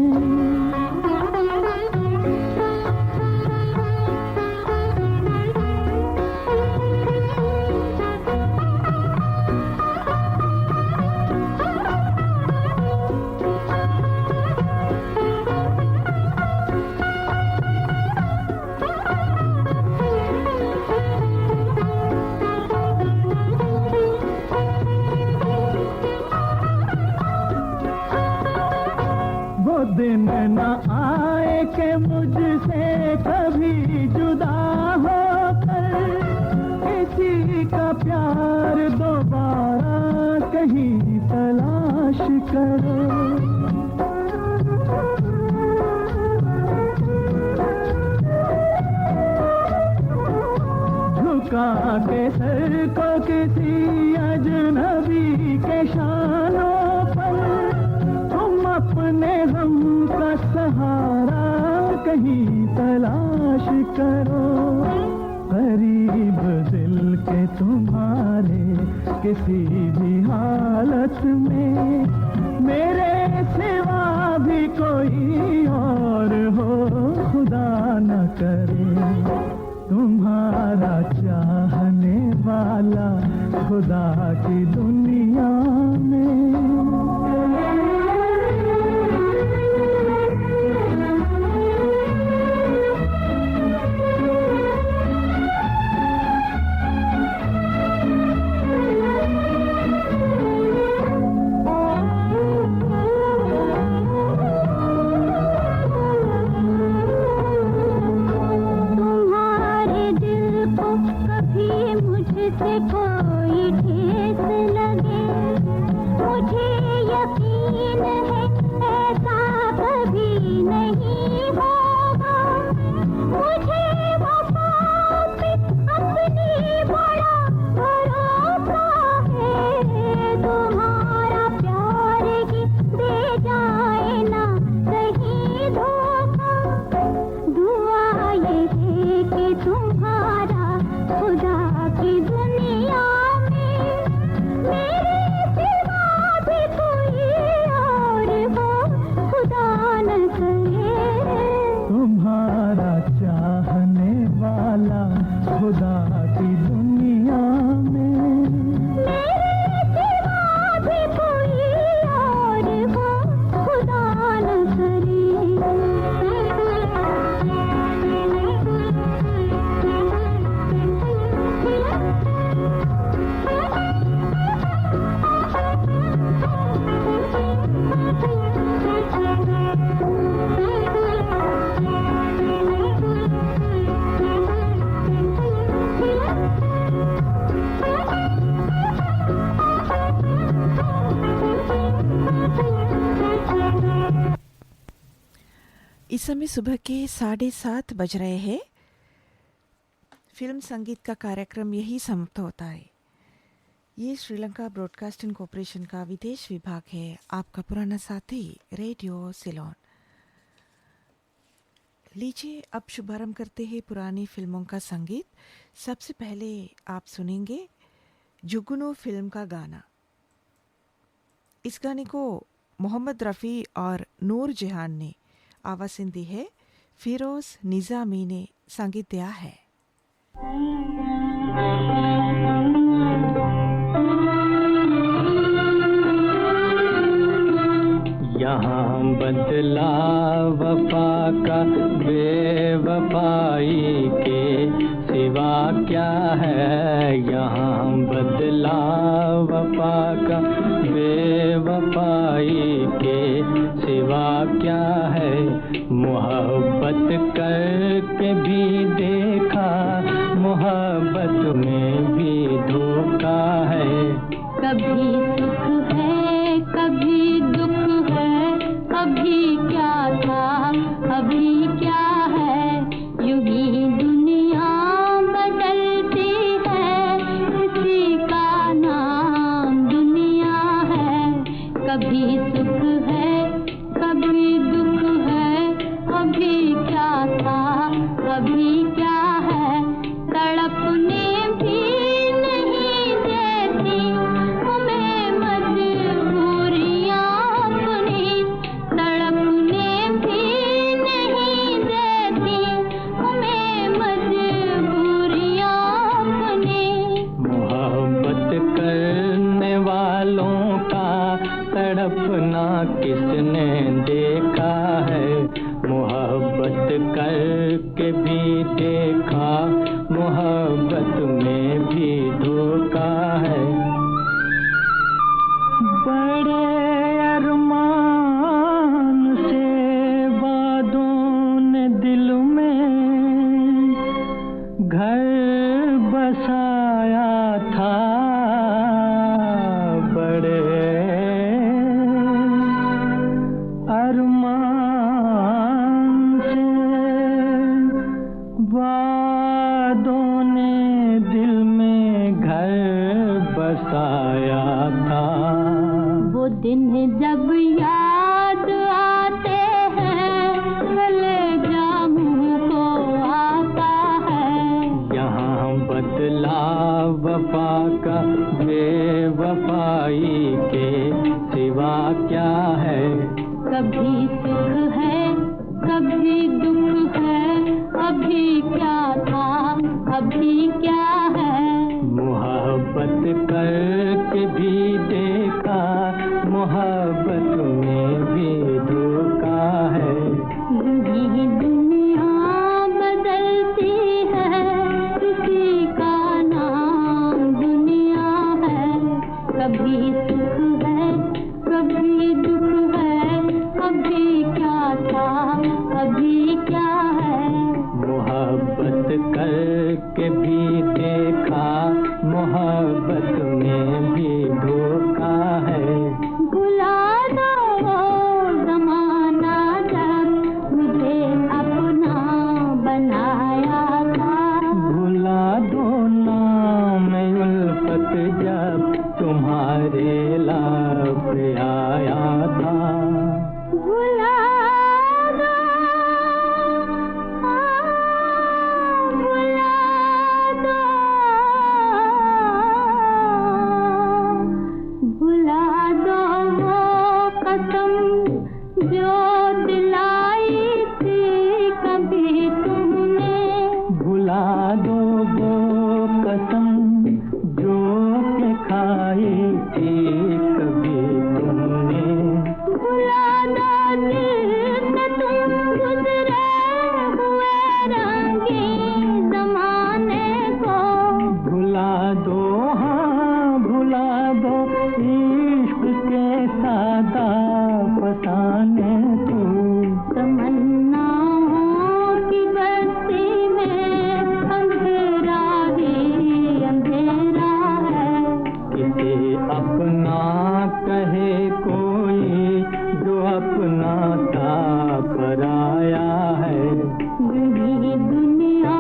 दिन न आए कि मुझसे कभी जुदा होकर किसी का प्यार दोबारा कहीं तलाश करो। झुका के सर को किसी अजनबी के शानों पर तुम अपने गम का सहारा कहीं तलाश करो। गरीब दिल के तुम्हारे किसी भी हालत में मेरे सिवा भी कोई और हो खुदा न करे। तुम्हारा चाहने वाला खुदा की दुनिया में। मुझसे कोई ठेस लगे, मुझे यकीन है ऐसा कभी नहीं होगा। मुझे वफा पे अपनी बड़ा भरोसा है। तुम्हारा प्यार ही दे जाए ना कहीं धोखा। दुआ ये है कि तुम्हारा खुदा की दुनिया में मेरे सिवा भी कोई और हो खुदा न करे। तुम्हारा चाहने वाला खुदा की दुनिया में मेरे सिवा भी कोई और हो खुदा न करे। इस समय सुबह के 7:30 बज रहे हैं। फिल्म संगीत का कार्यक्रम यही समाप्त होता है। ये श्रीलंका ब्रॉडकास्टिंग कॉरपोरेशन का विदेश विभाग है। आपका पुराना साथी रेडियो सिलोन। लीजिए अब शुभारंभ करते हैं पुरानी फिल्मों का संगीत। सबसे पहले आप सुनेंगे जुगनू फिल्म का गाना। इस गाने को मोहम्मद रफ़ी और नूर जहान ने आवाज़ दी है। फिरोज निज़ामी ने संगीत दिया है। यहाँ बदला वफा का बेवफाई के सिवा क्या है। यहाँ बदला वफा का बेवफाई के सिवा क्या है। मोहब्बत करके भी देखा, मोहब्बत में भी धोखा है। कभी सुख है कभी दुख है, कभी क्या था अभी क्या है। यूं ही दुनिया बदलती है, इसी का नाम दुनिया है। कभी सुख है कभी दुख है, अभी क्या था अभी क्या है। तड़पने भी नहीं देती हमें मजबूरियां अपनी। तड़पने भी नहीं देती हमें मजबूरियां अपनी। मोहब्बत करने वालों का तड़पना किसने देखा है। मोहब्बत करके भी देखा, मोहब्बत में भी धोखा है। बड़े अरमान से वादों ने दिल में घर बसाया था। बड़े कभी सुख है कभी दुख है, अभी क्या था अभी क्या है। मोहब्बत करके भी देखा, मोहब्बत में भी धोखा है। यही दुनिया बदलती है, इसी का नाम दुनिया है। कभी सुख है कभी दुख है, अभी क्या था अभी क्या है। मोहब्बत करके भी देखा, मोहब्बत में भी धोखा है। भुला दो वो ज़माना जब मुझे अपना बनाया था। भुला दो ना मैं उल्फत जब तुम्हारे लाभ आया था। भुला दो भुला दो भुला दो वो कसम जो दिलाई थी कभी तुमने। भुला दो वो कसम जो के खाई थी कभी तुमने। भुला दो जिससे तुम गुजरे हुए रंगीन ज़माने को। भुला दो हाँ भुला दो इश्क के सादा फसाने को। तमन्नाओं की बस्ती में अंधेरा ही अंधेरा है। किसे अपना कहे कोई जो अपना था पराया है। यही दुनिया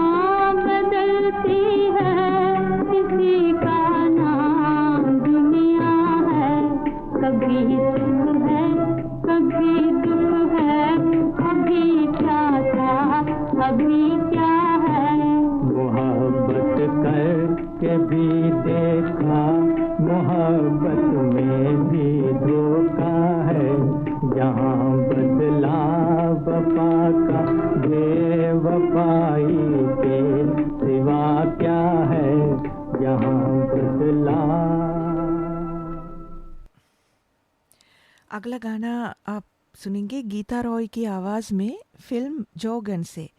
बदलती है, इसी का नाम दुनिया है। कभी सुख है कभी दुख है, अभी क्या था अभी क्या है। मोहब्बत करके भी देखा, मोहब्बत में भी धोखा है। जहाँ बदला वफा का बेवफाई के सिवा क्या है। जहाँ बदला। अगला गाना आप सुनेंगे गीता रॉय की आवाज में फिल्म जोगन से।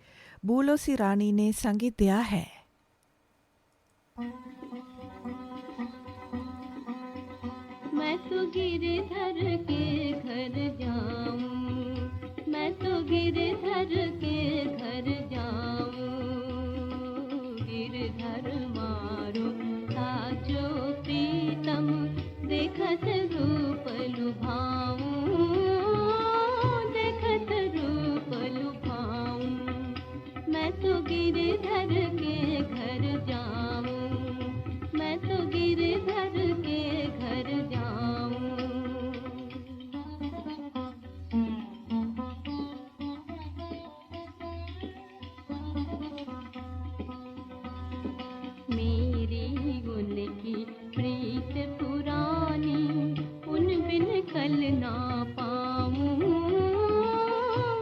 बूलो सी रानी ने संगीत दिया है। मैं तो गिरधर के घर जाऊं, मैं तो गिरधर के घर जाऊं। गिरधर मारो साजो प्रीतम, देखत रूप लुभाऊं, देखत रूप लुभाऊं। मैं तो गिरधर के घर जाऊं, मैं तो गिरधर के घर जाऊं। मेरी उनकी प्रीत पुरानी, उन बिन कल ना पाऊं,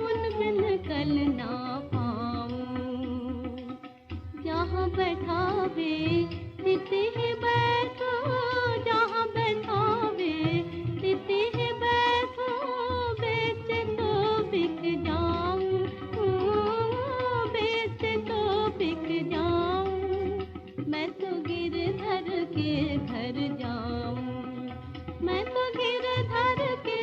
उन बिन कल ना पाऊं। जहाँ बैठावे तिथे बैठो, जहाँ बैठावे तिथे बैठो, बेच तो बिक जाऊं, बेच तो बिक जाऊं। मैं तो गिरधर के घर जाऊं, मैं तो गिरधर के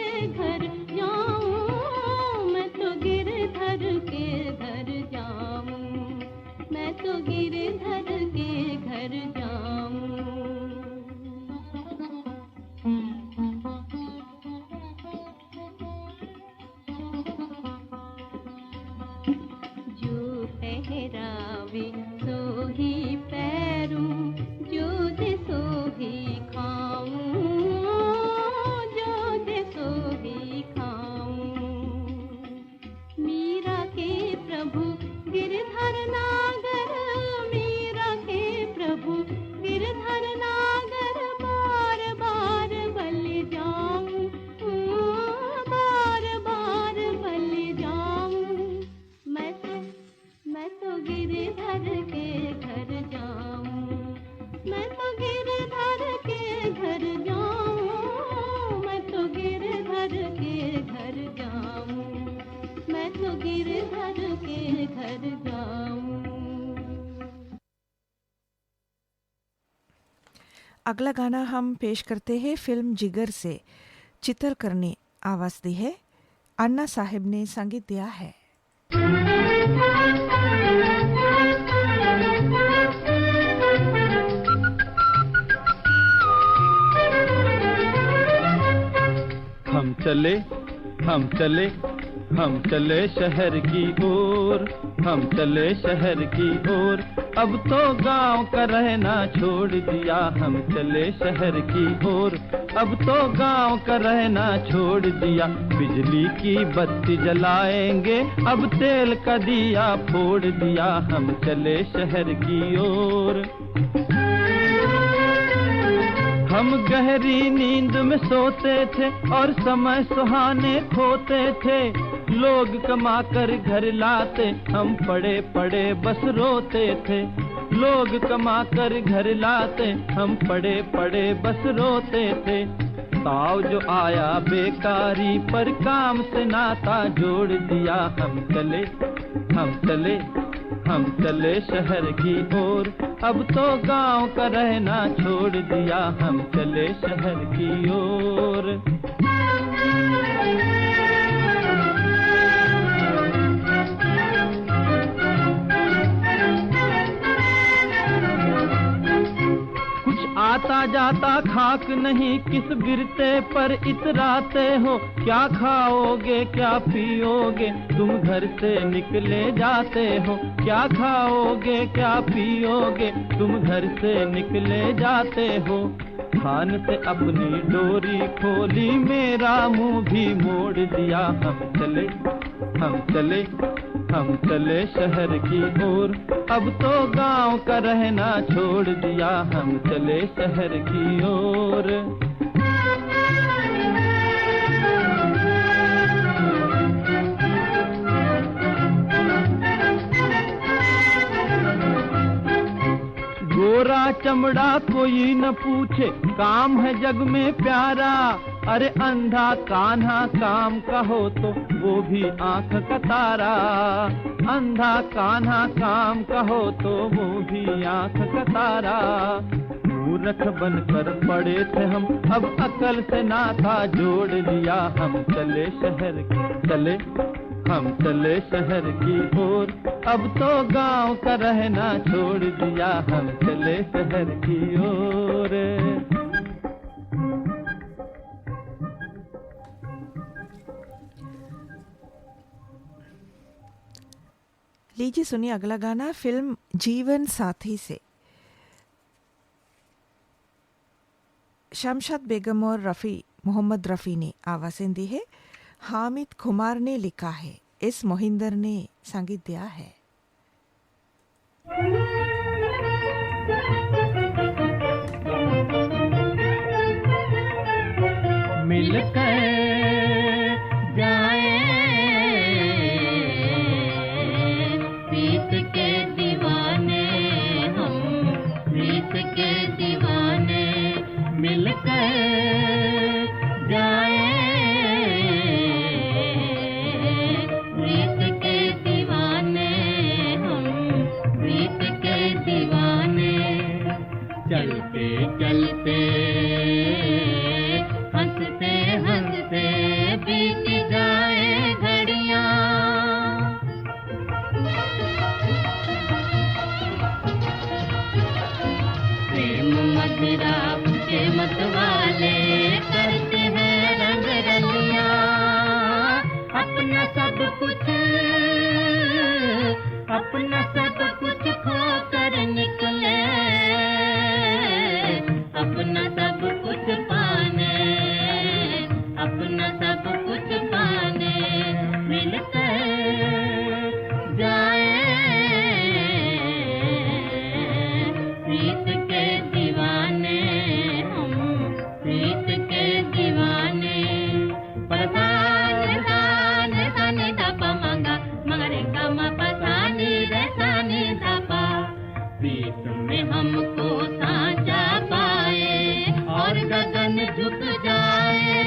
अगला गाना हम पेश करते हैं फिल्म जिगर से। चित्रकर ने आवाज दी है, अन्ना साहिब ने संगीत दिया है। हम चले हम चले हम चले शहर की ओर, हम चले शहर की ओर, अब तो गांव का रहना छोड़ दिया। हम चले शहर की ओर, अब तो गांव का रहना छोड़ दिया। बिजली की बत्ती जलाएंगे, अब तेल का दिया फोड़ दिया। हम चले शहर की ओर। हम गहरी नींद में सोते थे और समय सुहाने खोते थे। लोग कमा कर घर लाते, हम पड़े पड़े बस रोते थे। लोग कमा कर घर लाते, हम पड़े पड़े बस रोते थे। ताव जो आया बेकारी पर काम से नाता जोड़ दिया। हम चले हम चले हम चले शहर की ओर, अब तो गांव का रहना छोड़ दिया। हम चले शहर की ओर। आता जाता खाक नहीं, किस गिरते पर इतराते हो। क्या खाओगे क्या पियोगे, तुम घर से निकले जाते हो। क्या खाओगे क्या पियोगे, तुम घर से निकले जाते हो। खान से अपनी डोरी खोली, मेरा मुंह भी मोड़ दिया। हम चले हम चले हम चले शहर की ओर, अब तो गांव का रहना छोड़ दिया। हम चले शहर की ओर। गोरा चमड़ा कोई न पूछे, काम है जग में प्यारा। अरे अंधा कान्हा काम का हो तो वो भी आंख का तारा। अंधा कान्हा काम का हो तो वो भी आंख का तारा। मूर्ख बनकर पड़े थे हम, अब अकल से नाता जोड़ लिया। हम चले शहर की चले हम चले शहर की ओर, अब तो गांव का रहना छोड़ दिया। हम चले शहर की ओर। लीजिए सुनिए अगला गाना फिल्म जीवन साथी से। शमशाद बेगम और मोहम्मद रफ़ी ने आवाज़ें दी है। हामिद खुमार ने लिखा है, एस मोहिंदर ने संगीत दिया है। मिलकर जाए प्रीत के दीवाने, हम प्रीत के दीवाने। मिलकर जाए प्रीत के दीवाने, हम प्रीत के दीवाने। चलते चलते हंसते हंसते बीत जाए घड़ियां। प्रेम मदिरा के मतवाले करते हैं रंग रलियां। अपना सब कुछ खो कर निकले, अपना सब कुछ पाने, अपना सब कुछ पाने। मिलकर जाए प्रीत के दीवाने, हम प्रीत के दीवाने। परसान सान सानी धापा मांगा, मगरे गमा पसानी रे सानी धापा। प्रीत में हमको साचा पाए और गगन झुक जाए।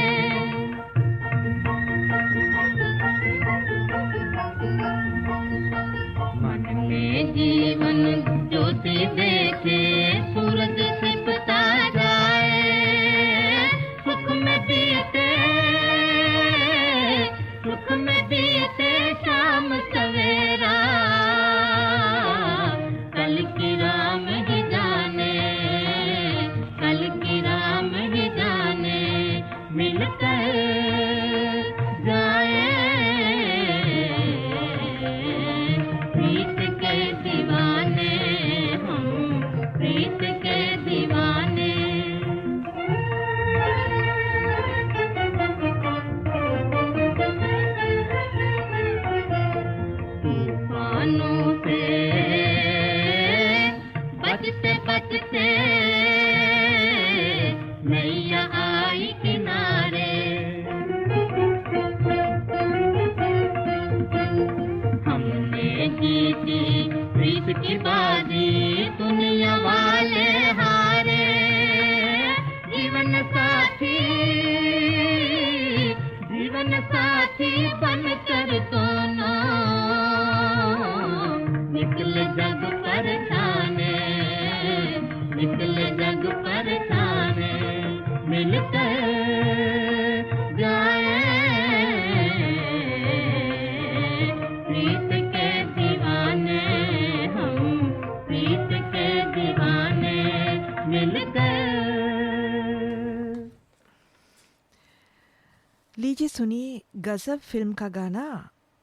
लीजिए सुनिए गजब फिल्म का गाना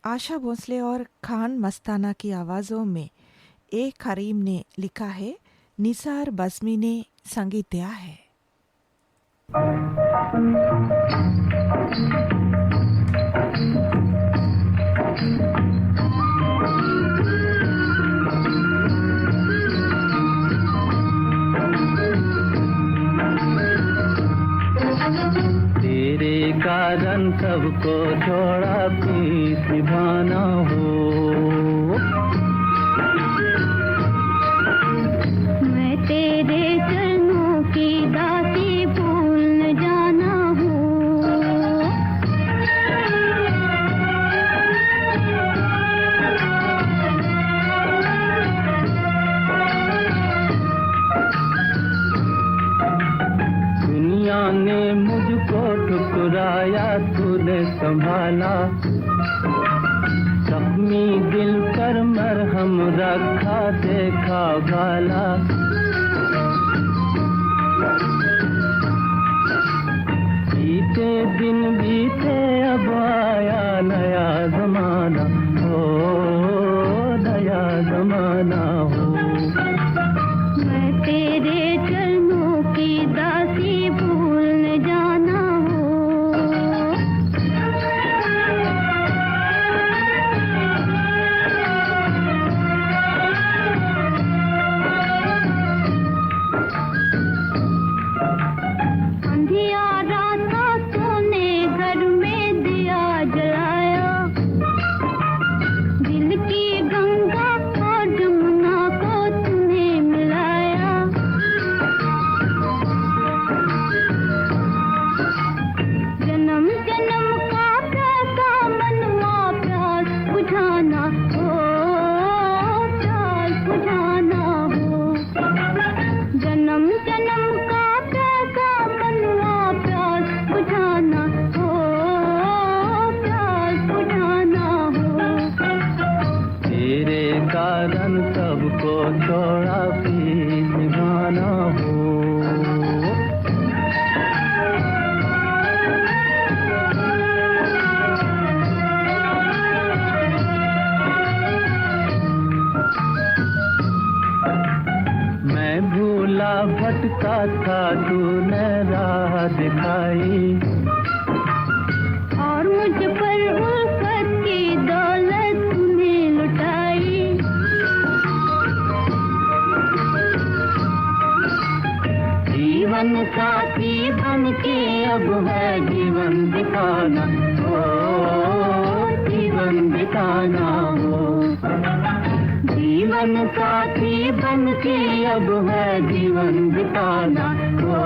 आशा भोसले और खान मस्ताना की आवाज़ों में ए करीम ने लिखा है, निसार बज़मी ने संगीत दिया है। तेरे कारण सबको छोड़ा पीस निभाना हो, मैं तेरे चरणों की दासी भूल न जाना हूँ। दुनिया ने मुझको ठुकराया, तूने संभाला, जख्मी दिल पर मरहम रखा, देखा भाला। बीते दिन बीते अब आया नया जमाना हो, नया जमाना हो। मैं तेरे चरणों की दासी भूल न जाना हूँ। अंधियारा था तूने घर में दिया जलाया, दिल की गंगा और जमुना को तूने मिलाया। जन्म जन्म का प्यासा मनवा प्यास बुझाना हो, प्यास बुझाना हो। जन्म जन्म का प्यासा मनवा प्यास बुझाना हो, प्यास बुझाना हो। तेरे कारण सबको छोड़ा पीस निभाना हो। मैं भूला भटका था, तूने राह दिखाई, और मुझ पर उल्फत की दौलत तूने लुटाई। जीवन साथी बन के अब है जीवन बिताना हो, जीवन बिताना हो। जीवन साथी बन के अब है जीवन बिताना हो,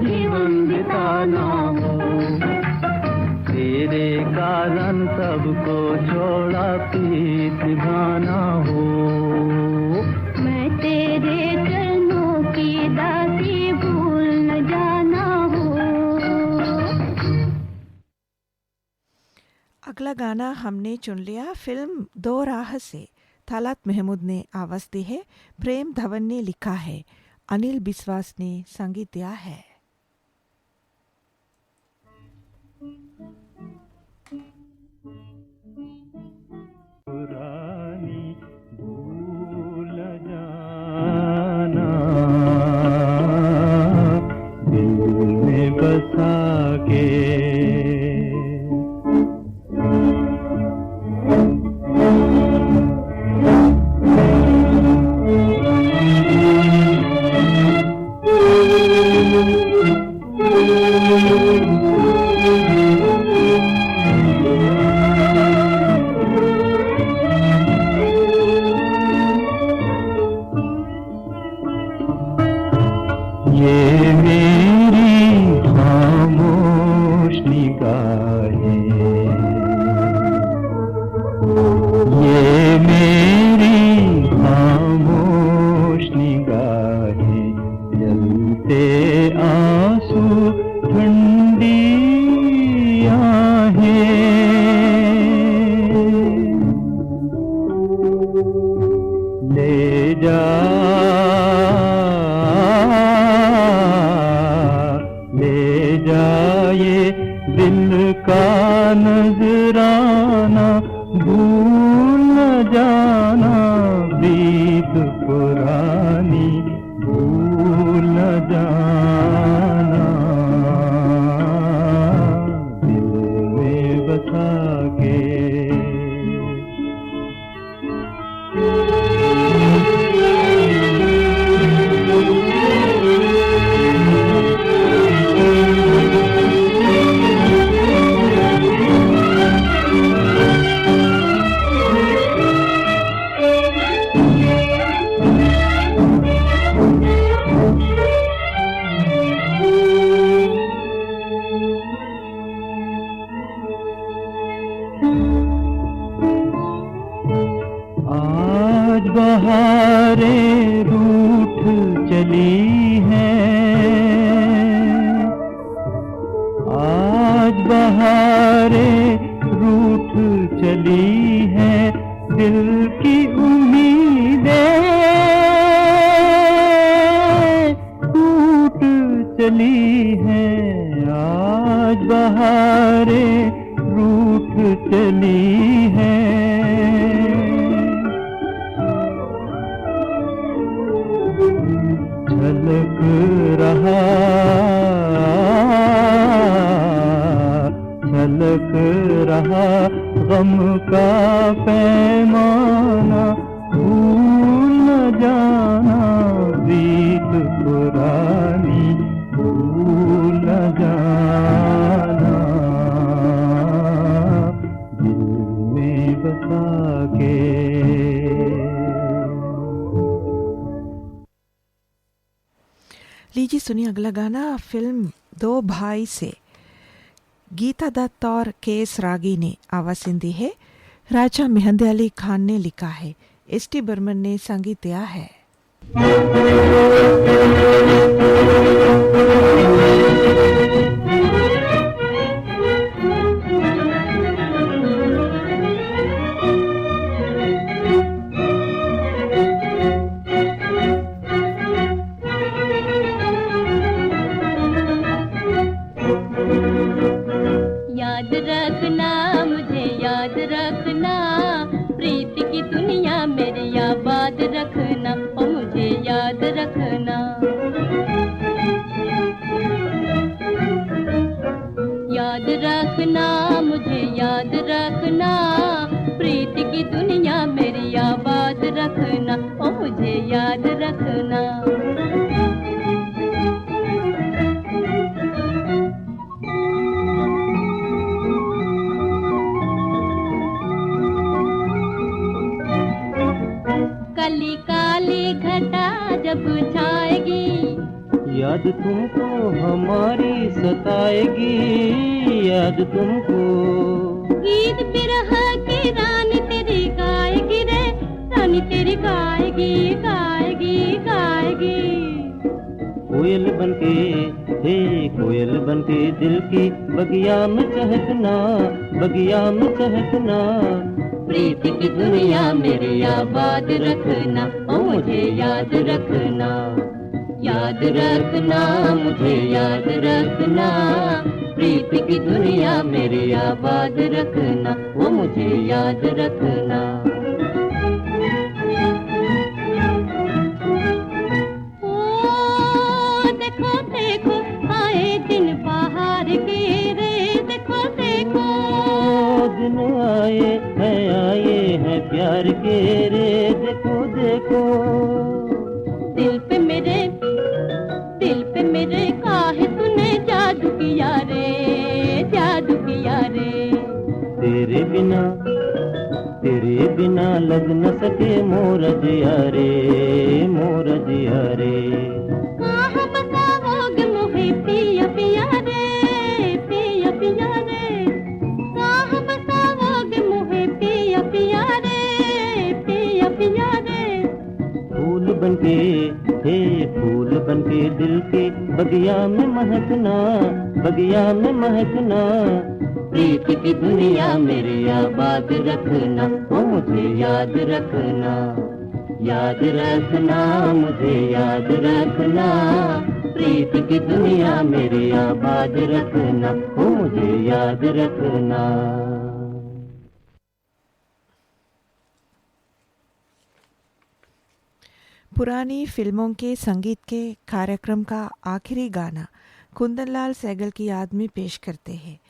जीवन बिताना हो। तेरे कारण सबको छोड़ा पीस निभाना हो। मैं तेरे चरणों की दासी भूल न जाना हूँ। अगला गाना हमने चुन लिया फिल्म दो राह से। तालात महमूद ने आवाज दी है, प्रेम धवन ने लिखा है, अनिल बिस्वास ने संगीत दिया है। पुरानी भूल जाना, दिल में बसा के Thank you. दिल का नजराना भूल न जाना, प्रीत पुरानी भूल न जाना, दिल में बसा के। आज बहारें रूठ चली हैं, आज बहारें रूठ चली हैं, दिल की उम्मीदें टूट चली हैं। आज बहारें रूठ चली हैं, झलक रहा, झलक रहा गम का पैमाना, भूल न जाना प्रीत पुरानी भूल न जाना, दिल में बसा के। लीजिए सुनिए अगला गाना फिल्म दो भाई से। गीता दत्त और के.एस. रागी ने आवाज दी है, राजा मेहंदी अली खान ने लिखा है, एस.टी. बर्मन ने संगीत दिया है। याद रखना मुझे याद रखना, प्रीत की दुनिया मेरी आबाद रखना, ओ मुझे याद रखना। याद रखना मुझे याद रखना, प्रीत की दुनिया मेरी आबाद रखना, ओ मुझे याद रखना। काली काली घटा जब छाएगी, याद तुमको हमारी सताएगी, याद तुमको। गीत बिरह की रानी तेरी गाएगी रे, रानी तेरी गाएगी गाएगी गाएगी। कोयल बनके हे कोयल बनके दिल की बगिया में चहकना, बगिया में चहकना, प्रीत की दुनिया मेरी आबाद रखना, ओ मुझे याद रखना। याद रखना मुझे याद रखना, प्रीत की दुनिया मेरी आबाद रखना, ओ मुझे याद रखना। ओ देखो देखो आए दिन बाहर के रे, देखो देखो दिन आए हैं प्यार के रे, देखो देखो। दिल पे मेरे काहे तूने जादू किया रे, जादू किया रे। तेरे बिना लग न सके मोर जिया रे, मोर जिया रे। कहाँ बसाओगे मोहे पिया पिया रे, पिया पिया रे। कहाँ बसाओगे मोहे पिया पिया रे, पिया पिया रे। फूल बनके हे फूल बनके दिल के बगिया में महकना, बगिया में महकना, प्रीत की दुनिया मेरी आबाद रखना, ओ मुझे याद रखना। याद रखना मुझे याद रखना, प्रीत की दुनिया मेरी आबाद रखना, ओ मुझे याद रखना। पुरानी फिल्मों के संगीत के कार्यक्रम का आखिरी गाना कुंदनलाल सहगल की याद में पेश करते हैं।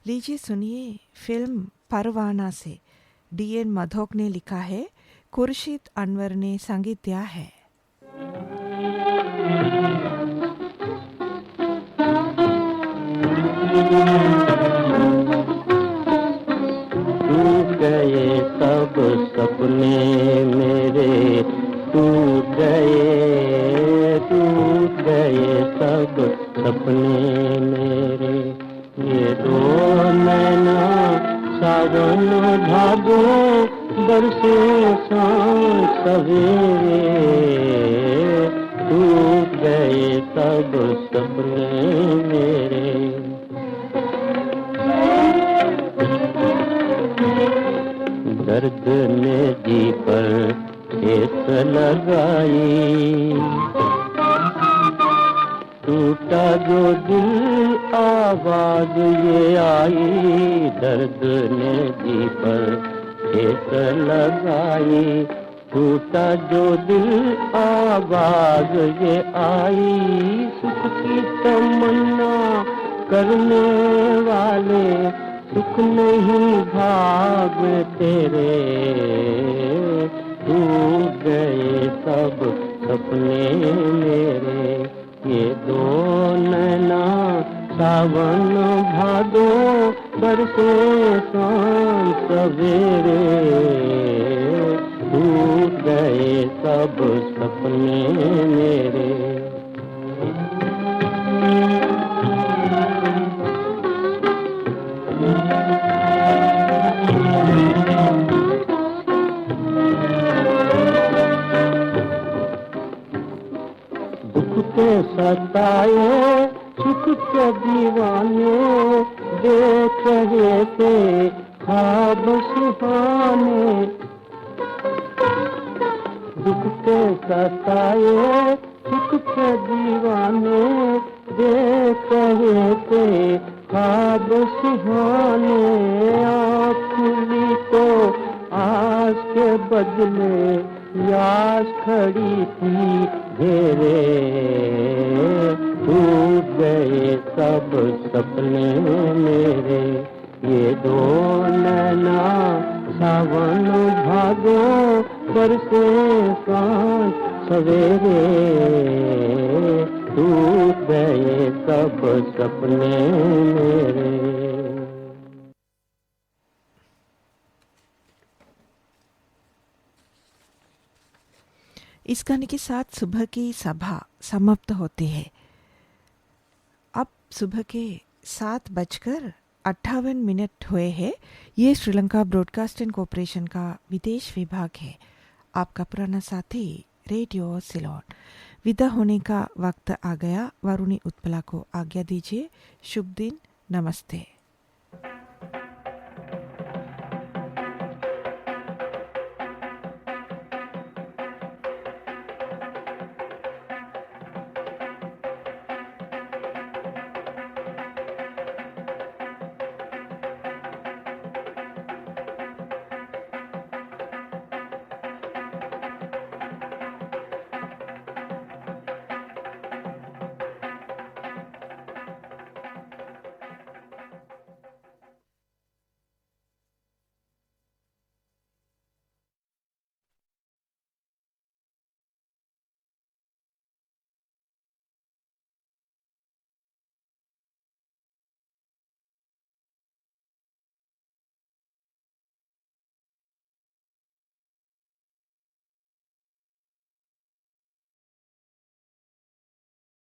लीजिए सुनिए फिल्म परवाना से। डीएन मधोक ने लिखा है, खुर्शीद अनवर ने संगीत दिया है। टूट गए सब सपने मेरे, टूट गए सब सपने मेरे, ये दो नैना सावन भादो बरसे सांझ सवेरे, टूट गए सब सपने मेरे। दर्द ने जी पर ठेस लगाई, टूटा जो दिल आवाज ये आई, दर्द ने जी पर ठेस लगाई, टूटा जो दिल आवाज ये आई, सुख की तमन्ना करने वाले सुख नहीं भाग तेरे, टूट गए सब सपने मेरे, ये दो नैना सावन भादो बरसे सांझ सवेरे, टूट गए सब सपने मेरे। दुख के सताए सुख के दीवाने, देख रहे थे ख्वाब सुहाने, दुख के सताए सुख के दीवाने, देख रहे थे ख्वाब सुहाने, आँख खुली तो आस के बदले यास खड़ी थी घेरे, टूट गए सब सपने मेरे, ये दो नैना सावन भादो बरसे सांझ सवेरे, टूट गए सब सपने मेरे। इस गाने के साथ सुबह की सभा समाप्त होती है। अब सुबह के 7:58 हुए हैं। ये श्रीलंका ब्रॉडकास्टिंग कॉरपोरेशन का विदेश विभाग है। आपका पुराना साथी रेडियो सिलोन। विदा होने का वक्त आ गया। वरुणी उत्पला को आज्ञा दीजिए। शुभ दिन। नमस्ते।